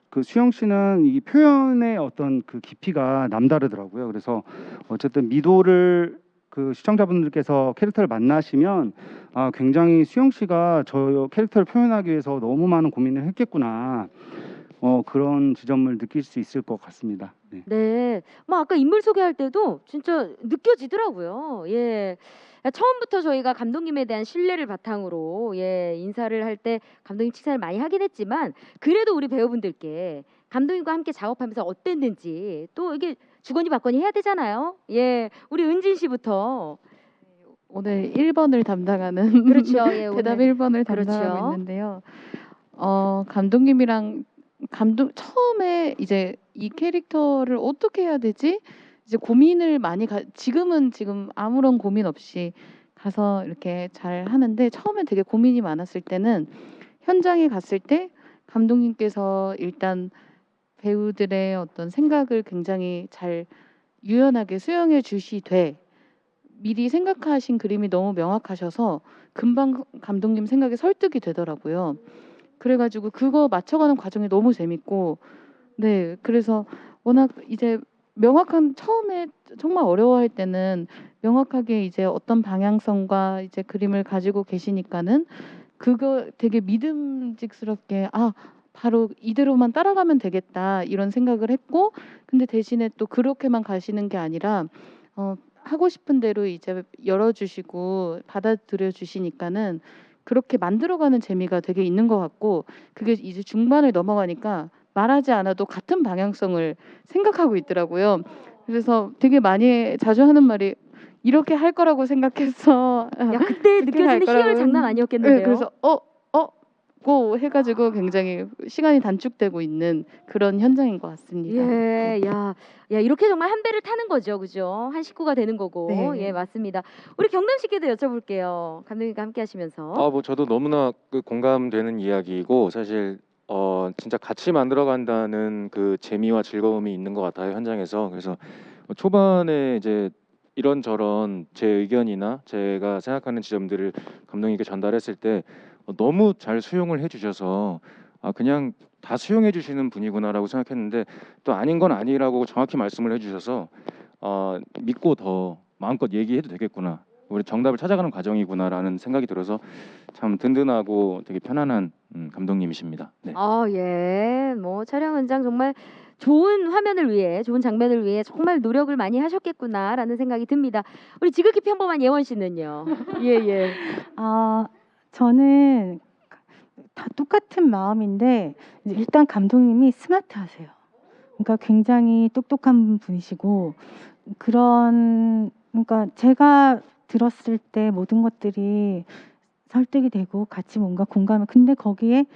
그 수영 씨는 이 표현의 어떤 그 깊이가 남다르더라고요. 그래서 어쨌든 미도를 그 시청자분들께서 캐릭터를 만나시면 굉장히 수영 씨가 저 캐릭터를 표현하기 위해서 너무 많은 고민을 했겠구나. 그런 지점을 느낄 수 있을 것 같습니다. 네. 네. 뭐 아까 인물 소개할 때도 진짜 느껴지더라고요. 예. 처음부터 저희가 감독님에 대한 신뢰를 바탕으로 인사를 할 때 감독님 칭찬을 많이 하긴 했지만 그래도 우리 배우분들께 감독님과 함께 작업하면서 어땠는지 또 이게 주거니 받거니 해야 되잖아요. 예. 우리 은진 씨부터. 오늘 1번을 담당하는 그렇죠. 예, 대답 오늘. 1번을 그렇죠. 담당하고 있는데요. 감독님이랑 처음에 이제 이 캐릭터를 어떻게 해야 되지? 이제 고민을 많이 지금 아무런 고민 없이 가서 이렇게 잘 하는데, 처음에 되게 고민이 많았을 때는 현장에 갔을 때 감독님께서 일단 배우들의 어떤 생각을 굉장히 잘 유연하게 수용해 주시되 미리 생각하신 그림이 너무 명확하셔서 금방 감독님 생각에 설득이 되더라고요. 그래가지고 그거 맞춰가는 과정이 너무 재밌고, 네, 그래서 워낙 이제 명확한, 처음에 정말 어려워할 때는 명확하게 이제 어떤 방향성과 이제 그림을 가지고 계시니까는 그거 되게 믿음직스럽게 바로 이대로만 따라가면 되겠다 이런 생각을 했고, 근데 대신에 또 그렇게만 가시는 게 아니라 하고 싶은 대로 이제 열어주시고 받아들여 주시니까는 그렇게 만들어가는 재미가 되게 있는 것 같고, 그게 이제 중반을 넘어가니까 말하지 않아도 같은 방향성을 생각하고 있더라고요. 그래서 되게 많이 자주 하는 말이 이렇게 할 거라고 생각했어. 야, 그때 느껴지는 희열 장난 아니었겠는데요. 네, 그래서 고 해가지고 굉장히 시간이 단축되고 있는 그런 현장인 것 같습니다. 예, 야, 이렇게 정말 한 배를 타는 거죠, 그죠? 한 식구가 되는 거고, 네. 예, 맞습니다. 우리 경남 씨께도 여쭤볼게요. 감독님과 함께하시면서. 뭐 저도 너무나 그 공감되는 이야기이고, 사실 진짜 같이 만들어간다는 그 재미와 즐거움이 있는 것 같아요, 현장에서. 그래서 초반에 이제 이런저런 제 의견이나 제가 생각하는 지점들을 감독님께 전달했을 때 너무 잘 수용을 해주셔서 그냥 다 수용해 주시는 분이구나라고 생각했는데, 또 아닌 건 아니라고 정확히 말씀을 해주셔서 믿고 더 마음껏 얘기해도 되겠구나, 우리 정답을 찾아가는 과정이구나라는 생각이 들어서 참 든든하고 되게 편안한 감독님이십니다. 네. 예, 뭐 촬영 현장 정말 좋은 화면을 위해, 좋은 장면을 위해 정말 노력을 많이 하셨겠구나라는 생각이 듭니다. 우리 지극히 평범한 예원 씨는요? 예. 저는 다 똑같은 마음인데 일단 감독님이 스마트하세요. 그러니까 굉장히 똑똑한 분이시고, 그러니까 제가 들었을 때 모든 것들이 설득이 되고 같이 뭔가 공감을, 근데 거기에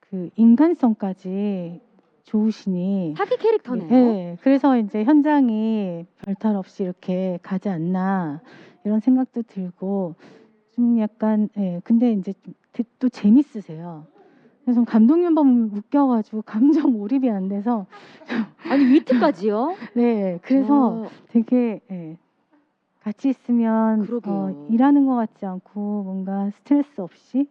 그 인간성까지 좋으시니 사기 캐릭터네요. 네, 그래서 이제 현장이 별탈 없이 이렇게 가지 않나 이런 생각도 들고, 좀 약간 근데 이제 또 재밌으세요. 그래서 감독님 보면 웃겨가지고 감정 몰입이 안 돼서 아니, 위트까지요? 네, 그래서 되게 같이 있으면 그러게요. 일하는 것 같지 않고 뭔가 스트레스 없이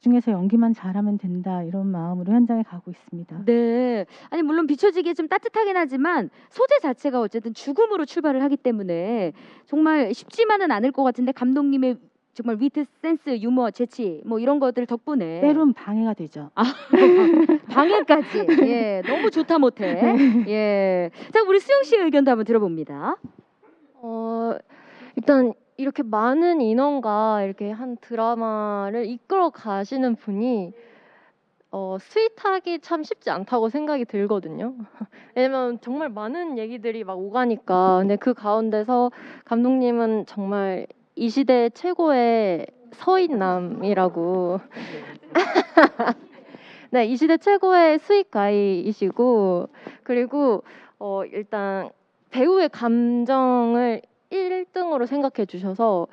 집중해서 연기만 잘하면 된다 이런 마음으로 현장에 가고 있습니다. 네. 아니 물론 비춰지기에 좀 따뜻하긴 하지만 소재 자체가 어쨌든 죽음으로 출발을 하기 때문에 정말 쉽지만은 않을 것 같은데 감독님의 정말 위트, 센스, 유머, 재치 뭐 이런 것들 덕분에 때론 방해가 되죠. 방해까지. 예, 너무 좋다 못해. 예. 자, 우리 수영 씨의 의견도 한번 들어봅니다. 일단 이렇게 많은 인원과 이렇게 한 드라마를 이끌어 가시는 분이 스윗하기 참 쉽지 않다고 생각이 들거든요. 왜냐면 정말 많은 얘기들이 막 오가니까. 근데 그 가운데서 감독님은 정말 이 시대 최고의 서인남이라고. 네, 이 시대 최고의 스윗 가이이시고, 그리고 일단 배우의 감정을 1등으로 생각해 주셔서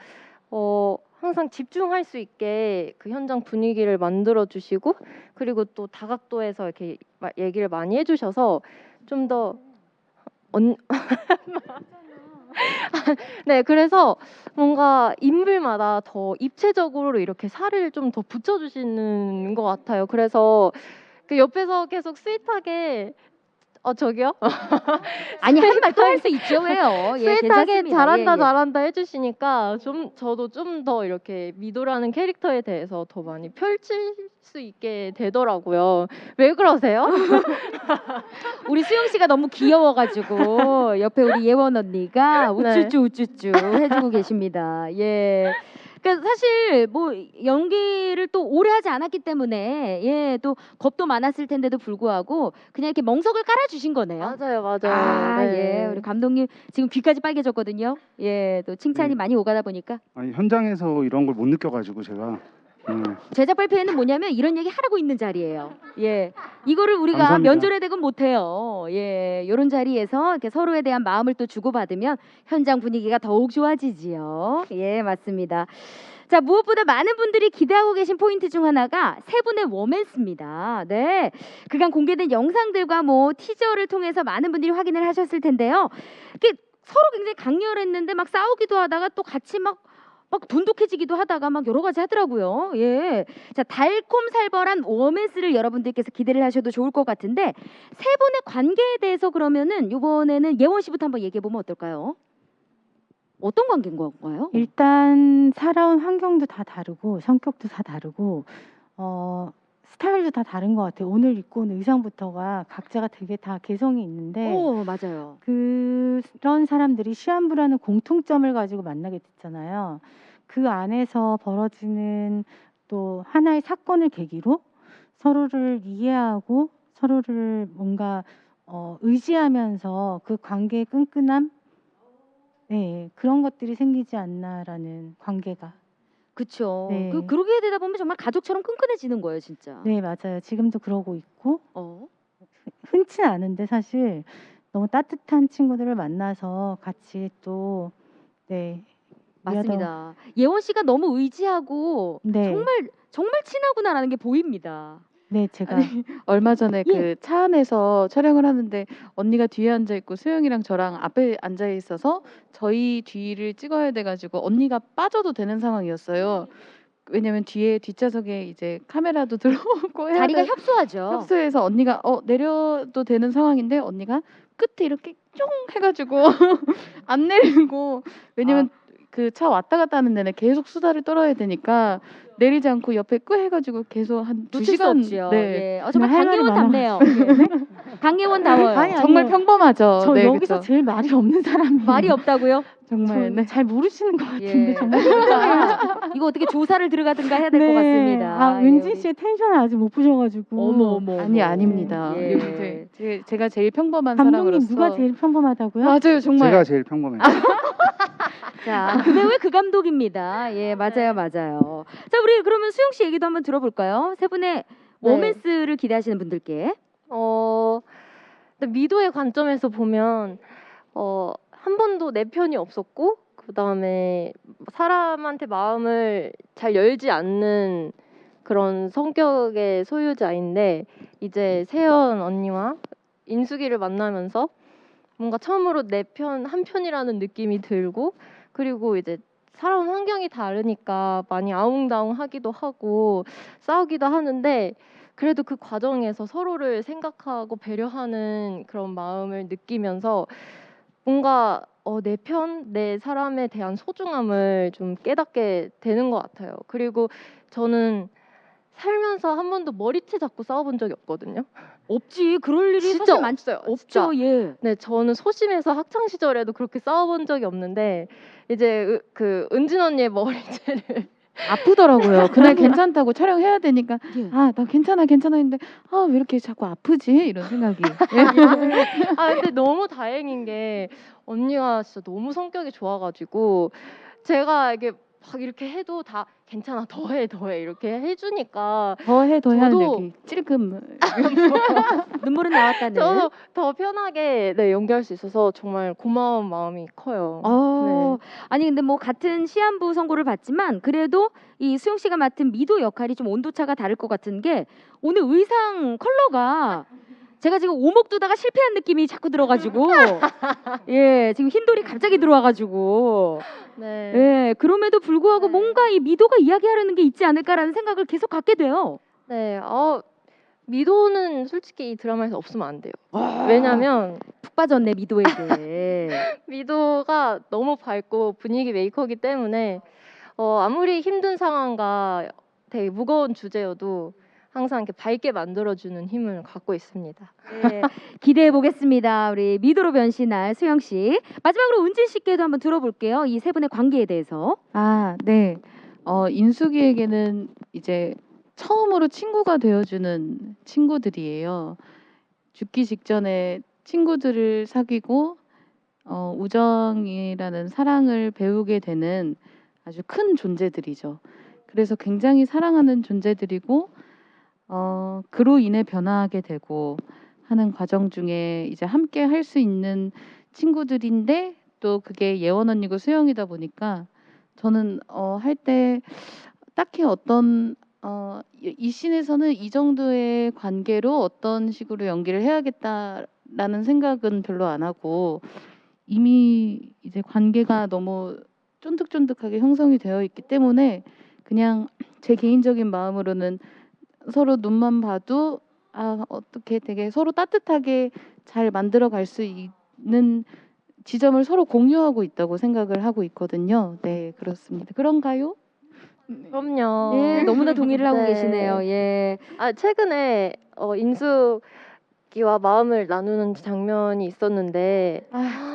항상 집중할 수 있게 그 현장 분위기를 만들어 주시고, 그리고 또 다각도에서 이렇게 얘기를 많이 해주셔서 좀 더 네, 그래서 뭔가 인물마다 더 입체적으로 이렇게 살을 좀 더 붙여주시는 것 같아요. 그래서 그 옆에서 계속 스윗하게 저기요? 아니 한 말 또 할 수 있죠. 왜요? 예, 스윗하게 괜찮습니다. 잘한다 예, 예. 잘한다 해주시니까 저도 좀 더 이렇게 미도라는 캐릭터에 대해서 더 많이 펼칠 수 있게 되더라고요. 왜 그러세요? 우리 수영 씨가 너무 귀여워가지고 옆에 우리 예원 언니가 우쭈쭈 우쭈쭈 해주고 계십니다. 예. 그러니까 사실 뭐 연기를 또 오래 하지 않았기 때문에 예, 또 겁도 많았을 텐데도 불구하고 그냥 이렇게 멍석을 깔아주신 거네요. 맞아요. 아, 네. 예, 우리 감독님 지금 귀까지 빨개졌거든요. 예, 또 칭찬이 많이 오가다 보니까 아니 현장에서 이런 걸 못 느껴가지고 제가 제작 발표회는 뭐냐면 이런 얘기 하라고 있는 자리예요. 예, 이거를 우리가 감사합니다. 면전에 대고 못해요. 예, 이런 자리에서 이렇게 서로에 대한 마음을 또 주고받으면 현장 분위기가 더욱 좋아지지요. 예, 맞습니다. 자, 무엇보다 많은 분들이 기대하고 계신 포인트 중 하나가 세 분의 워맨스입니다. 네, 그간 공개된 영상들과 뭐 티저를 통해서 많은 분들이 확인을 하셨을 텐데요. 이게 서로 굉장히 강렬했는데 막 싸우기도 하다가 또 같이 막 돈독해지기도 하다가 막 여러 가지 하더라고요. 예. 자, 달콤살벌한 워맨스를 여러분들께서 기대를 하셔도 좋을 것 같은데 세 분의 관계에 대해서 그러면은 이번에는 예원 씨부터 한번 얘기해 보면 어떨까요? 어떤 관계인 건가요? 일단 살아온 환경도 다 다르고 성격도 다 다르고 스타일도 다 다른 것 같아요. 오늘 입고 온 의상부터가 각자가 되게 다 개성이 있는데 오, 맞아요. 그런 사람들이 시한부라는 공통점을 가지고 만나게 됐잖아요. 그 안에서 벌어지는 또 하나의 사건을 계기로 서로를 이해하고 서로를 뭔가 의지하면서 그 관계의 끈끈함, 네, 그런 것들이 생기지 않나라는 관계가. 그렇죠. 네. 그러게 되다 보면 정말 가족처럼 끈끈해지는 거예요, 진짜. 네, 맞아요. 지금도 그러고 있고 어. 흔치 않은데 사실 너무 따뜻한 친구들을 만나서 같이 또 네. 맞습니다. 예원 씨가 너무 의지하고 네. 정말 친하구나라는 게 보입니다. 네, 제가 얼마 전에 예. 그 차 안에서 촬영을 하는데 언니가 뒤에 앉아 있고 수영이랑 저랑 앞에 앉아 있어서 저희 뒤를 찍어야 돼가지고 언니가 빠져도 되는 상황이었어요. 왜냐면 뒤에 뒷좌석에 이제 카메라도 들어오고 해야 자리가 돼- 협소하죠. 협소해서 언니가 내려도 되는 상황인데 언니가 끝에 이렇게 쫑 해가지고 안 내리고 왜냐면 그 차 왔다 갔다 하는 데는 계속 수다를 떨어야 되니까 내리지 않고 옆에 끄 해가지고 계속 한 놓칠 수 2시간 없지요. 네. 예. 정말 할 말이 강예원 많아요. 답네요. 예. 강예원 다워요. 아니, 정말 아니요. 평범하죠. 저 네, 여기서 그쵸. 제일 말이 없는 사람이에요. 말이 없다고요? 정말 네. 잘 모르시는 것 같은데 예. 정말. 이거 어떻게 조사를 들어가든가 해야 될 것 같습니다. 예, 은진 우리- 씨의 텐션을 아직 못 보셔가지고. 어머. 아니 아닙니다. 예. 그리고 제가 제일 평범한 감독님 사람으로서 누가 제일 평범하다고요? 맞아요 정말 제가 제일 평범해요. 자, 그 배우의 그 감독입니다. 예, 맞아요. 자, 우리 그러면 수영 씨 얘기도 한번 들어볼까요? 세 분의 워맨스를 기대하시는 분들께. 근데 미도의 관점에서 보면 한 번도 내 편이 없었고 그 다음에 사람한테 마음을 잘 열지 않는 그런 성격의 소유자인데 이제 세연 언니와 인숙이를 만나면서 뭔가 처음으로 내 편 한 편이라는 느낌이 들고 그리고 이제 살아온 환경이 다르니까 많이 아웅다웅하기도 하고 싸우기도 하는데 그래도 그 과정에서 서로를 생각하고 배려하는 그런 마음을 느끼면서 뭔가 내 편, 내 사람에 대한 소중함을 좀 깨닫게 되는 것 같아요. 그리고 저는 살면서 한 번도 머리채 잡고 싸워본 적이 없거든요. 없지. 그럴 일이 진짜 사실 많 없어요. 없죠. 예. 네, 저는 소심해서 학창 시절에도 그렇게 싸워본 적이 없는데 이제 그 은진 언니의 머리채를 아프더라고요. 그날 괜찮다고 촬영해야 되니까 예. 나 괜찮아 했는데 왜 이렇게 자꾸 아프지? 이런 생각이. 근데 너무 다행인 게 언니가 진짜 너무 성격이 좋아가지고 제가 이게 막 이렇게 해도 다 괜찮아 더해 이렇게 해주니까 더해 하는데 저도 여기 찔끔 눈물은 나왔다는. 저도 더 편하게 연기할 수 있어서 정말 고마운 마음이 커요. 아니 근데 뭐 같은 시한부 선고를 받지만 그래도 이 수영 씨가 맡은 미도 역할이 좀 온도차가 다를 것 같은 게 오늘 의상 컬러가 제가 지금 오목 두다가 실패한 느낌이 자꾸 들어가지고 예 지금 흰돌이 갑자기 들어와가지고 네. 예 그럼에도 불구하고 뭔가 이 미도가 이야기하려는 게 있지 않을까라는 생각을 계속 갖게 돼요. 네, 미도는 솔직히 이 드라마에서 없으면 안 돼요. 왜냐면 푹 빠졌네 미도에게. 미도가 너무 밝고 분위기 메이커이기 때문에 아무리 힘든 상황과 되게 무거운 주제여도 항상 이렇게 밝게 만들어주는 힘을 갖고 있습니다. 네, 기대해 보겠습니다. 우리 미도로 변신할 수영 씨. 마지막으로 은진 씨께도 한번 들어볼게요. 이 세 분의 관계에 대해서. 네. 인숙이에게는 이제 처음으로 친구가 되어주는 친구들이에요. 죽기 직전에 친구들을 사귀고 우정이라는 사랑을 배우게 되는 아주 큰 존재들이죠. 그래서 굉장히 사랑하는 존재들이고 그로 인해 변화하게 되고 하는 과정 중에 이제 함께 할 수 있는 친구들인데 또 그게 예원 언니고 수영이다 보니까 저는 할 때 딱히 어떤 이 씬에서는 이 정도의 관계로 어떤 식으로 연기를 해야겠다라는 생각은 별로 안 하고 이미 이제 관계가 너무 쫀득쫀득하게 형성이 되어 있기 때문에 그냥 제 개인적인 마음으로는 서로 눈만 봐도 어떻게 되게 서로 따뜻하게 잘 만들어 갈 수 있는 지점을 서로 공유하고 있다고 생각을 하고 있거든요. 네, 그렇습니다. 그런가요? 그럼요. 네, 너무나 동의를 하고 네. 계시네요. 예. 최근에 인숙이와 마음을 나누는 장면이 있었는데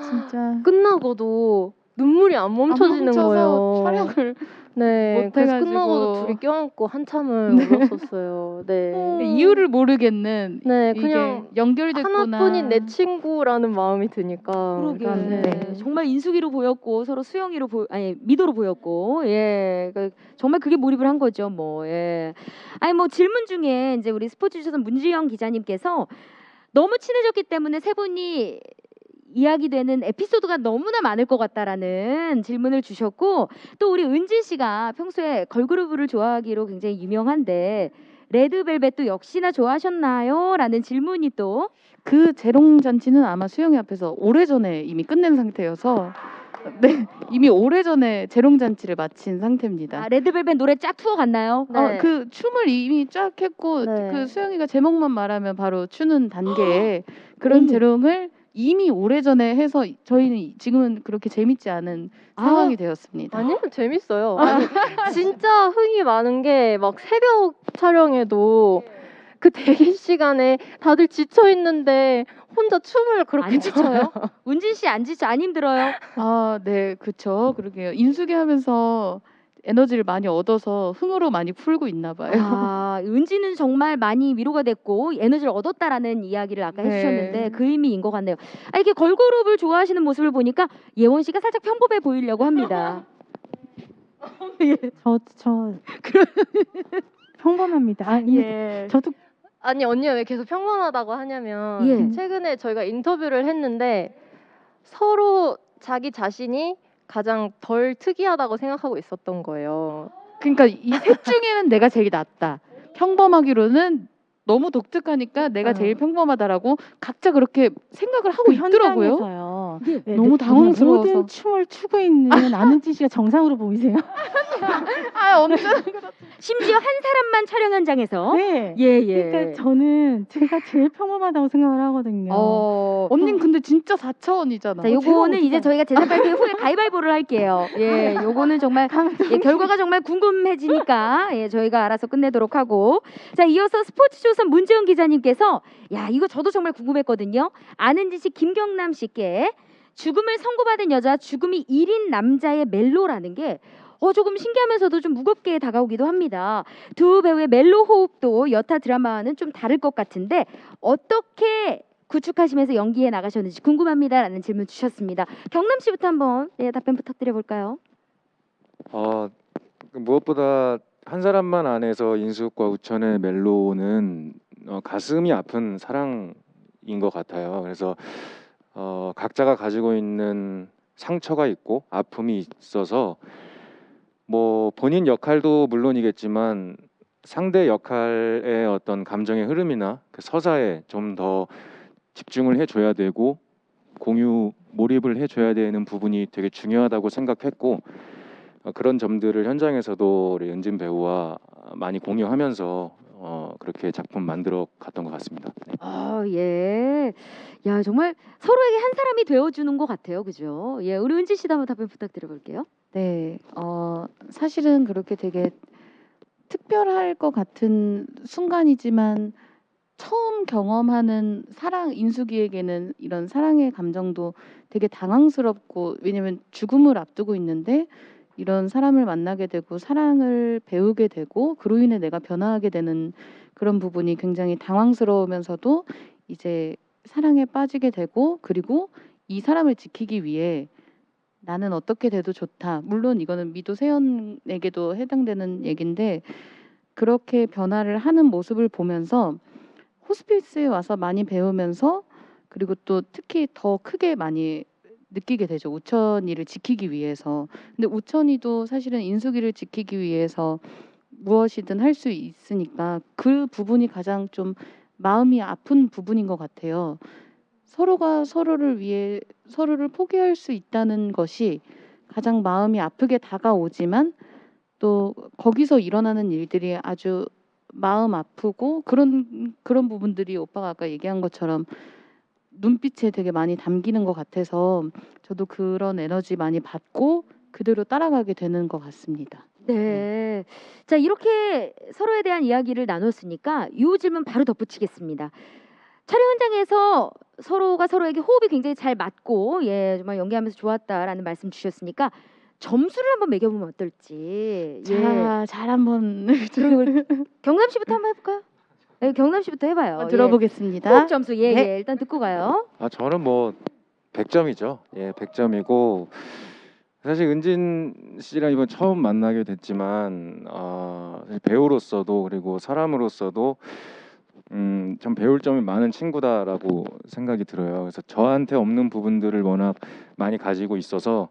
진짜 끝나고도 눈물이 안 멈춰지는 멈춰서 거예요. 촬영을 네, 못 그래서 해가지고. 끝나고도 둘이 껴안고 한참을 울었었어요. 네. 이유를 모르겠는 네, 이게 그냥 연결됐구나. 하나뿐인 내 친구라는 마음이 드니까. 그러게. 네. 정말 인숙이로 보였고 서로 수영이로 미도로 보였고 예 정말 그게 몰입을 한 거죠 뭐 예. 아니 뭐 질문 중에 이제 우리 스포츠 주선 문지영 기자님께서 너무 친해졌기 때문에 세 분이 이야기되는 에피소드가 너무나 많을 것 같다라는 질문을 주셨고 또 우리 은진 씨가 평소에 걸그룹을 좋아하기로 굉장히 유명한데 레드벨벳도 역시나 좋아하셨나요? 라는 질문이 또 그 재롱 잔치는 아마 수영이 앞에서 오래전에 이미 끝낸 상태여서 네, 이미 오래전에 재롱 잔치를 마친 상태입니다. 레드벨벳 노래 쫙 투어 갔나요? 네. 그 춤을 이미 쫙 했고 네. 그 수영이가 제목만 말하면 바로 추는 단계에 그런 재롱을 이미 오래전에 해서 저희는 지금은 그렇게 재밌지 않은 상황이 되었습니다. 아니요, 재밌어요. 아니, 진짜 흥이 많은 게 막 새벽 촬영에도 그 대기 시간에 다들 지쳐 있는데 혼자 춤을 그렇게 안 지쳐요? 은진 씨 안 지쳐 안 힘들어요? 네, 그렇죠. 그러게요. 인숙이 하면서 에너지를 많이 얻어서 흥으로 많이 풀고 있나 봐요. 은지는 정말 많이 위로가 됐고 에너지를 얻었다라는 이야기를 아까 네. 해주셨는데 그 의미인 것 같네요. 이렇게 걸그룹을 좋아하시는 모습을 보니까 예원 씨가 살짝 평범해 보이려고 합니다. 저 평범합니다. 예. 저도 아니 언니가 왜 계속 평범하다고 하냐면 예. 최근에 저희가 인터뷰를 했는데 서로 자기 자신이 가장 덜 특이하다고 생각하고 있었던 거예요. 그러니까 이 셋 중에는 내가 제일 낫다. 평범하기로는 너무 독특하니까 내가 제일 평범하다라고 각자 그렇게 생각을 하고 있더라고요. 현장에서요. 거예요. 예. 네, 너무 당황스러워서. 모든 춤을 추고 있는 아는지 씨가 정상으로 보이세요? 아 언제? 심지어 한 사람만 촬영 현장에서. 네. 예, 예. 그러니까 저는 제가 제일 평범하다고 생각을 하거든요. 언닌 근데 진짜 4차원이잖아. 자, 요거는 이제 저희가 제작 발표 후에 가위바위보를 할게요. 예, 요거는 정말 예, 결과가 정말 궁금해지니까 예, 저희가 알아서 끝내도록 하고. 자, 이어서 스포츠조선 문재훈 기자님께서 야, 이거 저도 정말 궁금했거든요. 아는 지식 김경남 씨께 죽음을 선고받은 여자 죽음이 1인 남자의 멜로라는 게 조금 신기하면서도 좀 무겁게 다가오기도 합니다. 두 배우의 멜로 호흡도 여타 드라마와는 좀 다를 것 같은데 어떻게 구축하시면서 연기해 나가셨는지 궁금합니다라는 질문 주셨습니다. 경남 씨부터 한번 답변 부탁드려 볼까요? 무엇보다 한 사람만 안에서 인숙과 우천의 멜로는 가슴이 아픈 사랑인 것 같아요. 그래서 각자가 가지고 있는 상처가 있고 아픔이 있어서 뭐 본인 역할도 물론이겠지만 상대 역할의 어떤 감정의 흐름이나 그 서사에 좀 더 집중을 해줘야 되고 몰입을 해줘야 되는 부분이 되게 중요하다고 생각했고 그런 점들을 현장에서도 우리 은진 배우와 많이 공유하면서 그렇게 작품 만들어 갔던 것 같습니다. 네. 예. 야, 정말 서로에게 한 사람이 되어주는 것 같아요. 그죠? 예, 우리 은지 씨도 한번 답변 부탁드려 볼게요. 네, 사실은 그렇게 되게 특별할 것 같은 순간이지만 처음 경험하는 사랑, 인숙이에게는 이런 사랑의 감정도 되게 당황스럽고, 왜냐면 죽음을 앞두고 있는데 이런 사람을 만나게 되고 사랑을 배우게 되고 그로 인해 내가 변화하게 되는 그런 부분이 굉장히 당황스러우면서도 이제 사랑에 빠지게 되고, 그리고 이 사람을 지키기 위해 나는 어떻게 돼도 좋다. 물론 이거는 미도 세연에게도 해당되는 얘기인데 그렇게 변화를 하는 모습을 보면서 호스피스에 와서 많이 배우면서, 그리고 또 특히 더 크게 많이 느끼게 되죠. 우천이를 지키기 위해서. 근데 우천이도 사실은 인숙이를 지키기 위해서 무엇이든 할 수 있으니까 그 부분이 가장 좀 마음이 아픈 부분인 것 같아요. 서로가 서로를 위해 서로를 포기할 수 있다는 것이 가장 마음이 아프게 다가오지만 또 거기서 일어나는 일들이 아주 마음 아프고 그런 부분들이 오빠가 아까 얘기한 것처럼 눈빛에 되게 많이 담기는 것 같아서 저도 그런 에너지 많이 받고 그대로 따라가게 되는 것 같습니다. 네. 자, 이렇게 서로에 대한 이야기를 나눴으니까 이 질문 바로 덧붙이겠습니다. 촬영 현장에서 서로가 서로에게 호흡이 굉장히 잘 맞고 정말 연기하면서 좋았다라는 말씀 주셨으니까 점수를 한번 매겨보면 어떨지. 잘 한번 경남 씨부터 한번 해볼까요? 네, 경남 씨부터 해봐요. 들어보겠습니다. 호흡 점수 네. 일단 듣고 가요. 저는 뭐 100점이죠. 100점이고 사실 은진 씨랑 이번 처음 만나게 됐지만 사실 배우로서도 그리고 사람으로서도 참 배울 점이 많은 친구다라고 생각이 들어요. 그래서 저한테 없는 부분들을 워낙 많이 가지고 있어서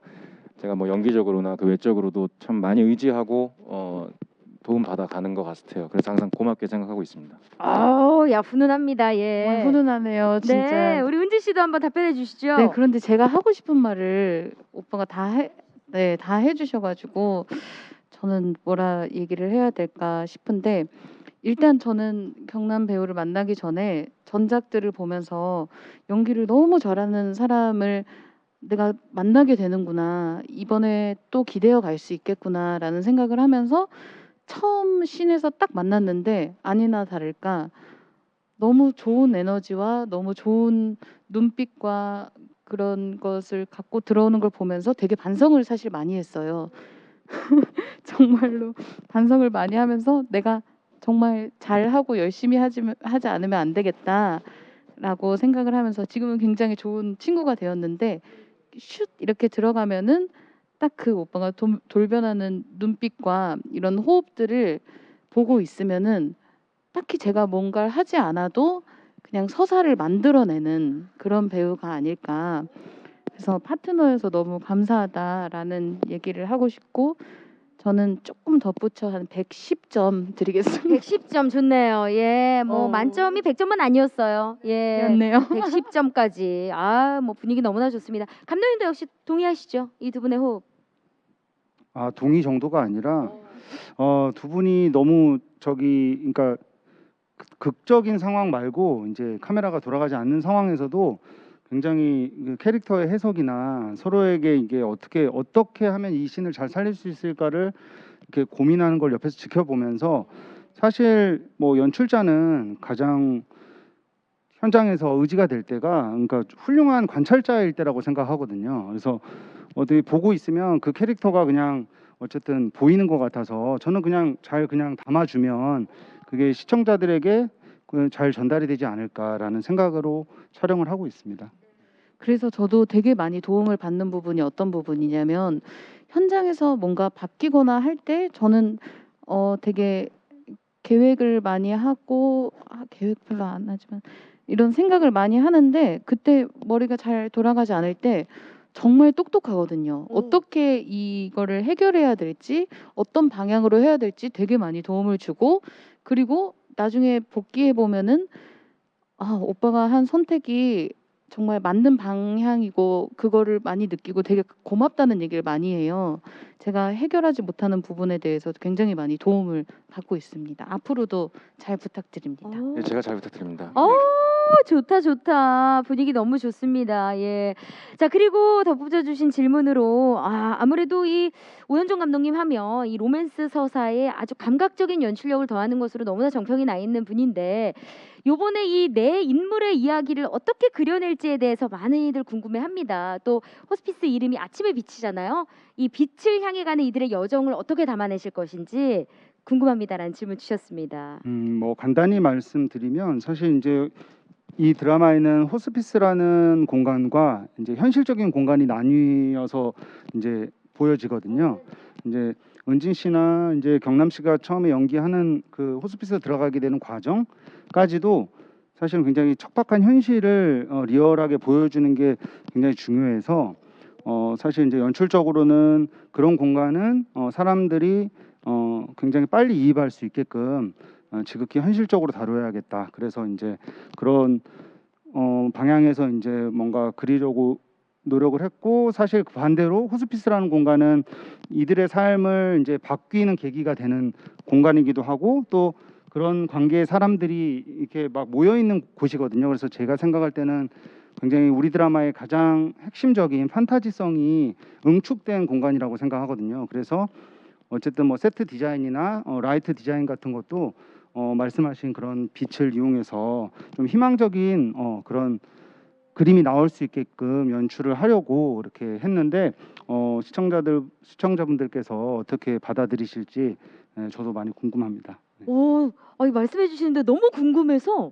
제가 뭐 연기적으로나 그 외적으로도 참 많이 의지하고 도움 받아 가는 것 같아요. 그래서 항상 고맙게 생각하고 있습니다. 야, 훈훈합니다. 정말 훈훈하네요, 진짜. 네, 우리 은지 씨도 한번 답변해 주시죠. 네, 그런데 제가 하고 싶은 말을 오빠가 다 해주셔가지고 저는 뭐라 얘기를 해야 될까 싶은데, 일단 저는 경남 배우를 만나기 전에 전작들을 보면서 연기를 너무 잘하는 사람을 내가 만나게 되는구나, 이번에 또 기대어 갈 수 있겠구나라는 생각을 하면서 처음 씬에서 딱 만났는데 아니나 다를까 너무 좋은 에너지와 너무 좋은 눈빛과 그런 것을 갖고 들어오는 걸 보면서 되게 반성을 사실 많이 했어요. 정말로 반성을 많이 하면서 내가 정말 잘하고 열심히 하지 않으면 안 되겠다라고 생각을 하면서 지금은 굉장히 좋은 친구가 되었는데, 슛 이렇게 들어가면은 딱 그 오빠가 돌변하는 눈빛과 이런 호흡들을 보고 있으면은 딱히 제가 뭔가를 하지 않아도 그냥 서사를 만들어내는 그런 배우가 아닐까. 그래서 파트너여서 너무 감사하다라는 얘기를 하고 싶고, 저는 조금 덧붙여 한 110점 드리겠습니다. 110점 좋네요. 예, 뭐 만점이 100점은 아니었어요. 예, 였네요. 110점까지. 아, 뭐 분위기 너무나 좋습니다. 감독님도 역시 동의하시죠? 이 두 분의 호흡. 아, 동의 정도가 아니라 두 분이 너무 그러니까 극적인 상황 말고 이제 카메라가 돌아가지 않는 상황에서도 굉장히 그 캐릭터의 해석이나 서로에게 이게 어떻게 하면 이 씬을 잘 살릴 수 있을까를 이렇게 고민하는 걸 옆에서 지켜보면서 사실 뭐 연출자는 가장 현장에서 의지가 될 때가 그러니까 훌륭한 관찰자일 때라고 생각하거든요. 그래서 어디 보고 있으면 그 캐릭터가 그냥 어쨌든 보이는 것 같아서 저는 그냥 담아주면 그게 시청자들에게 잘 전달이 되지 않을까라는 생각으로 촬영을 하고 있습니다. 그래서 저도 되게 많이 도움을 받는 부분이 어떤 부분이냐면 현장에서 뭔가 바뀌거나 할 때 저는 되게 계획을 많이 하고 계획 별로 안 하지만 이런 생각을 많이 하는데 그때 머리가 잘 돌아가지 않을 때 정말 똑똑하거든요. 어떻게 이거를 해결해야 될지 어떤 방향으로 해야 될지 되게 많이 도움을 주고 그리고 나중에 복귀해 보면은 오빠가 한 선택이 정말 맞는 방향이고 그거를 많이 느끼고 되게 고맙다는 얘기를 많이 해요. 제가 해결하지 못하는 부분에 대해서 굉장히 많이 도움을 받고 있습니다. 앞으로도 잘 부탁드립니다. 네, 제가 잘 부탁드립니다. 좋다. 분위기 너무 좋습니다. 예. 자, 그리고 덧붙여 주신 질문으로 아무래도 이 오현정 감독님 하면 이 로맨스 서사에 아주 감각적인 연출력을 더하는 것으로 너무나 정평이 나 있는 분인데 요번에 이 내 인물의 이야기를 어떻게 그려낼지에 대해서 많이들 궁금해합니다. 또 호스피스 이름이 아침의 빛이잖아요. 이 빛을 향해 가는 이들의 여정을 어떻게 담아내실 것인지 궁금합니다라는 질문 주셨습니다. 뭐 간단히 말씀드리면 사실 이제 이 드라마에는 호스피스라는 공간과 이제 현실적인 공간이 나뉘어서 이제 보여지거든요. 이제 은진 씨나 이제 경남 씨가 처음에 연기하는 그 호스피스 들어가게 되는 과정까지도 사실은 굉장히 척박한 현실을 리얼하게 보여주는 게 굉장히 중요해서 사실 이제 연출적으로는 그런 공간은 사람들이 굉장히 빨리 이입할 수 있게끔 지극히 현실적으로 다뤄야겠다. 그래서 이제 그런 방향에서 이제 뭔가 그리려고 노력을 했고 사실 반대로 호스피스라는 공간은 이들의 삶을 이제 바뀌는 계기가 되는 공간이기도 하고 또 그런 관계의 사람들이 이렇게 막 모여 있는 곳이거든요. 그래서 제가 생각할 때는 굉장히 우리 드라마의 가장 핵심적인 판타지성이 응축된 공간이라고 생각하거든요. 그래서 어쨌든 뭐 세트 디자인이나 라이트 디자인 같은 것도 말씀하신 그런 빛을 이용해서 좀 희망적인 그런 그림이 나올 수 있게끔 연출을 하려고 이렇게 했는데 시청자분들께서 어떻게 받아들이실지 저도 많이 궁금합니다. 말씀해 주시는데 너무 궁금해서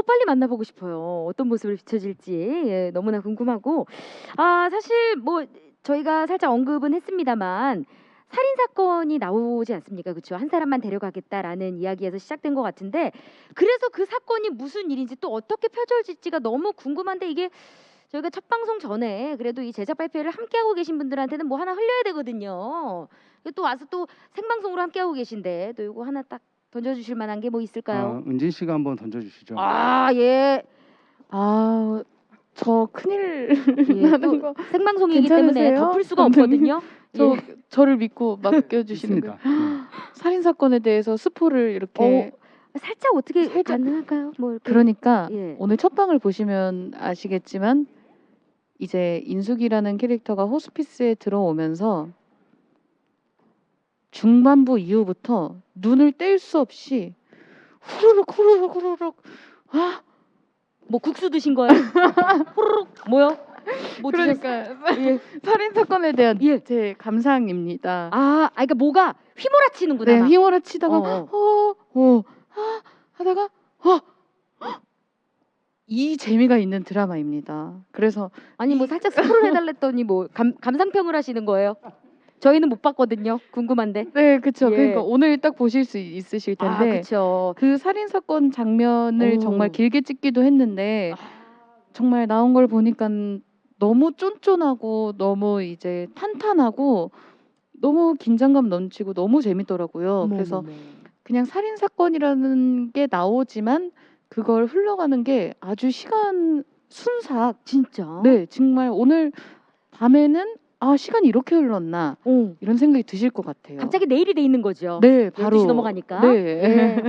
빨리 만나보고 싶어요. 어떤 모습을 비춰질지 너무나 궁금하고 사실 뭐 저희가 살짝 언급은 했습니다만 살인 사건이 나오지 않습니까? 그렇죠? 한 사람만 데려가겠다라는 이야기에서 시작된 것 같은데 그래서 그 사건이 무슨 일인지 또 어떻게 펼쳐질지가 너무 궁금한데 이게 저희가 첫 방송 전에 그래도 이 제작 발표를 함께하고 계신 분들한테는 뭐 하나 흘려야 되거든요. 또 와서 또 생방송으로 함께하고 계신데 또 이거 하나 딱 던져주실 만한 게 뭐 있을까요? 은진 씨가 한번 던져주시죠. 예. 저 큰일 예, 나는 거 생방송이기 때문에 괜찮으세요? 덮을 수가 없거든요. 저를 믿고 맡겨주시는 거예요. 살인 사건에 대해서 스포를 이렇게 살짝 어떻게 가능할까요? 뭐 이렇게. 그러니까 오늘 첫 방을 보시면 아시겠지만 이제 인숙이라는 캐릭터가 호스피스에 들어오면서 중반부 이후부터 눈을 뗄 수 없이 후루룩 뭐 국수 드신 거예요? 후루룩 뭐요? 뭐 그러니까 살인 사건에 대한 제 감상입니다. 그러니까 뭐가 휘몰아치는구나. 네, 휘몰아치다가 하다가 이 재미가 있는 드라마입니다. 그래서 뭐 살짝 스포를 해달랬더니 뭐 감상평을 하시는 거예요? 저희는 못 봤거든요. 궁금한데. 네, 그렇죠. 그러니까 오늘 딱 보실 수 있으실 텐데 그렇죠. 그 살인 사건 장면을 정말 길게 찍기도 했는데 정말 나온 걸 보니까 너무 쫀쫀하고 너무 이제 탄탄하고 너무 긴장감 넘치고 너무 재밌더라고요. 그래서 그냥 살인 사건이라는 게 나오지만 그걸 흘러가는 게 아주 시간 순삭. 진짜? 네, 정말 오늘 밤에는 아 시간이 이렇게 흘렀나 이런 생각이 드실 것 같아요. 갑자기 내일이 돼 있는 거죠. 네, 12시 바로 넘어가니까. 네. 예.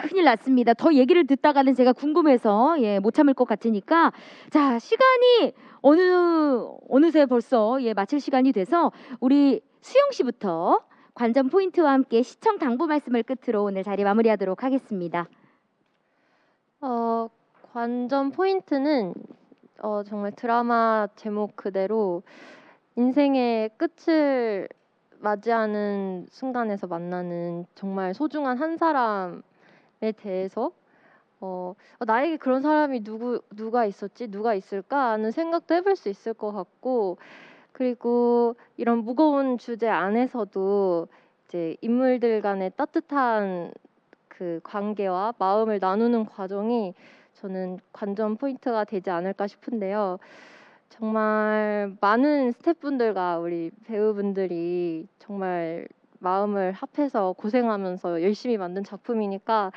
큰일 났습니다. 더 얘기를 듣다가는 제가 궁금해서 못 참을 것 같으니까 자 시간이 어느새 벌써 마칠 시간이 돼서 우리 수영 씨부터 관전 포인트와 함께 시청 당부 말씀을 끝으로 오늘 자리 마무리하도록 하겠습니다. 관전 포인트는 정말 드라마 제목 그대로 인생의 끝을 맞이하는 순간에서 만나는 정말 소중한 한 사람에 대해서 나에게 그런 사람이 누가 있었지? 누가 있을까? 하는 생각도 해볼 수 있을 것 같고 그리고 이런 무거운 주제 안에서도 이제 인물들 간의 따뜻한 그 관계와 마음을 나누는 과정이 저는 관전 포인트가 되지 않을까 싶은데요. 정말 많은 스태프분들과 우리 배우분들이 정말 마음을 합해서 고생하면서 열심히 만든 작품이니까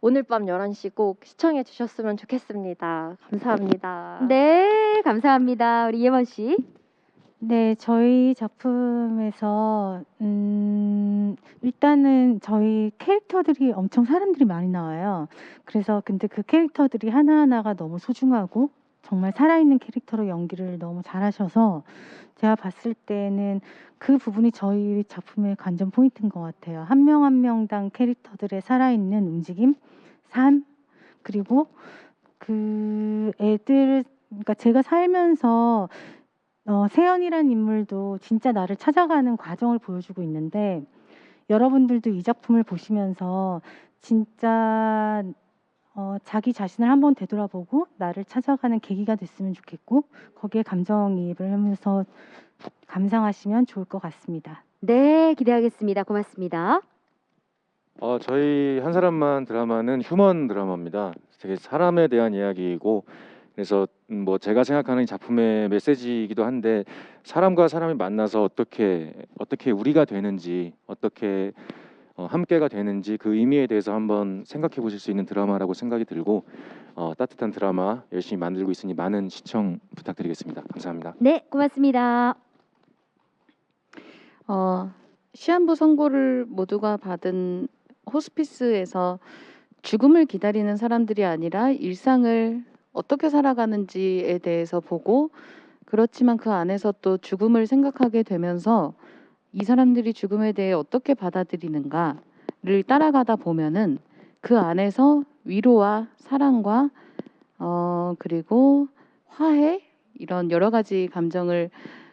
오늘 밤 11시 꼭 시청해 주셨으면 좋겠습니다. 감사합니다. 네, 감사합니다. 우리 예원 씨. 네, 저희 작품에서 일단은 저희 캐릭터들이 엄청 사람들이 많이 나와요. 그래서 근데 그 캐릭터들이 하나하나가 너무 소중하고 정말 살아있는 캐릭터로 연기를 너무 잘하셔서 제가 봤을 때는 그 부분이 저희 작품의 관전 포인트인 것 같아요. 한 명 한 명당 캐릭터들의 살아있는 움직임, 삶, 그리고 그 애들, 그러니까 제가 살면서 세연이라는 인물도 진짜 나를 찾아가는 과정을 보여주고 있는데 여러분들도 이 작품을 보시면서 진짜 자기 자신을 한번 되돌아보고 나를 찾아가는 계기가 됐으면 좋겠고 거기에 감정이입을 하면서 감상하시면 좋을 것 같습니다. 네, 기대하겠습니다. 고맙습니다. 저희 한 사람만 드라마는 휴먼 드라마입니다. 되게 사람에 대한 이야기이고 그래서 뭐 제가 생각하는 이 작품의 메시지이기도 한데 사람과 사람이 만나서 어떻게 우리가 되는지 어떻게 함께가 되는지 그 의미에 대해서 한번 생각해 보실 수 있는 드라마라고 생각이 들고 따뜻한 드라마 열심히 만들고 있으니 많은 시청 부탁드리겠습니다. 감사합니다. 네, 고맙습니다. 시한부 선고를 모두가 받은 호스피스에서 죽음을 기다리는 사람들이 아니라 일상을 어떻게 살아가는지에 대해서 보고 그렇지만 그 안에서 또 죽음을 생각하게 되면서 이 사람들이 죽음에 대해 어떻게 받아들이는가를 따라가다 보면은 그 안에서 위로와 사랑과 그리고 화해 이런 여러 가지 감정을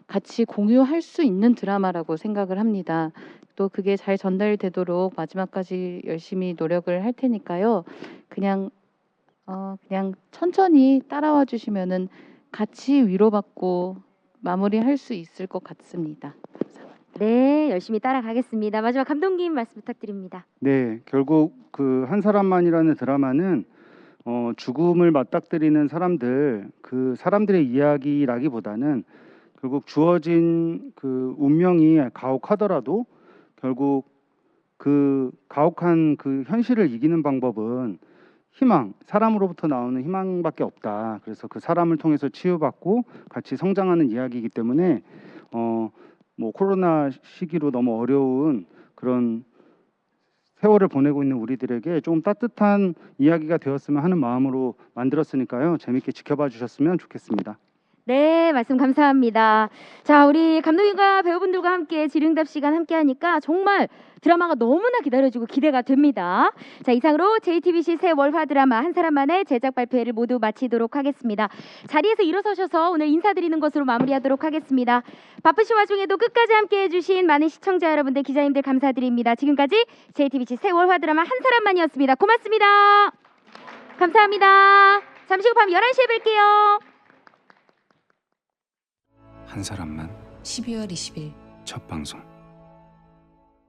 같이 공유할 수 있는 드라마라고 생각을 합니다. 또 그게 잘 전달되도록 마지막까지 열심히 노력을 할 테니까요. 그냥 천천히 따라와 주시면은 같이 위로받고 마무리할 수 있을 것 같습니다. 네, 열심히 따라가겠습니다. 마지막 감독님 말씀 부탁드립니다. 네, 결국 그 한 사람만이라는 드라마는 죽음을 맞닥뜨리는 사람들, 그 사람들의 이야기라기보다는 결국 주어진 그 운명이 가혹하더라도 결국 그 가혹한 그 현실을 이기는 방법은 희망, 사람으로부터 나오는 희망밖에 없다. 그래서 그 사람을 통해서 치유받고 같이 성장하는 이야기이기 때문에 뭐 코로나 시기로 너무 어려운 그런 세월을 보내고 있는 우리들에게 좀 따뜻한 이야기가 되었으면 하는 마음으로 만들었으니까요. 재밌게 지켜봐 주셨으면 좋겠습니다. 네, 말씀 감사합니다. 자, 우리 감독님과 배우분들과 함께 질의응답 시간 함께 하니까 정말 드라마가 너무나 기다려지고 기대가 됩니다. 자, 이상으로 JTBC 새 월화 드라마 한 사람만의 제작 발표회를 모두 마치도록 하겠습니다. 자리에서 일어서셔서 오늘 인사드리는 것으로 마무리하도록 하겠습니다. 바쁘신 와중에도 끝까지 함께해 주신 많은 시청자 여러분들, 기자님들 감사드립니다. 지금까지 JTBC 새 월화 드라마 한 사람만이었습니다. 고맙습니다. 감사합니다. 잠시 후 밤 11시에 뵐게요. 한 사람만 12월 20일 첫 방송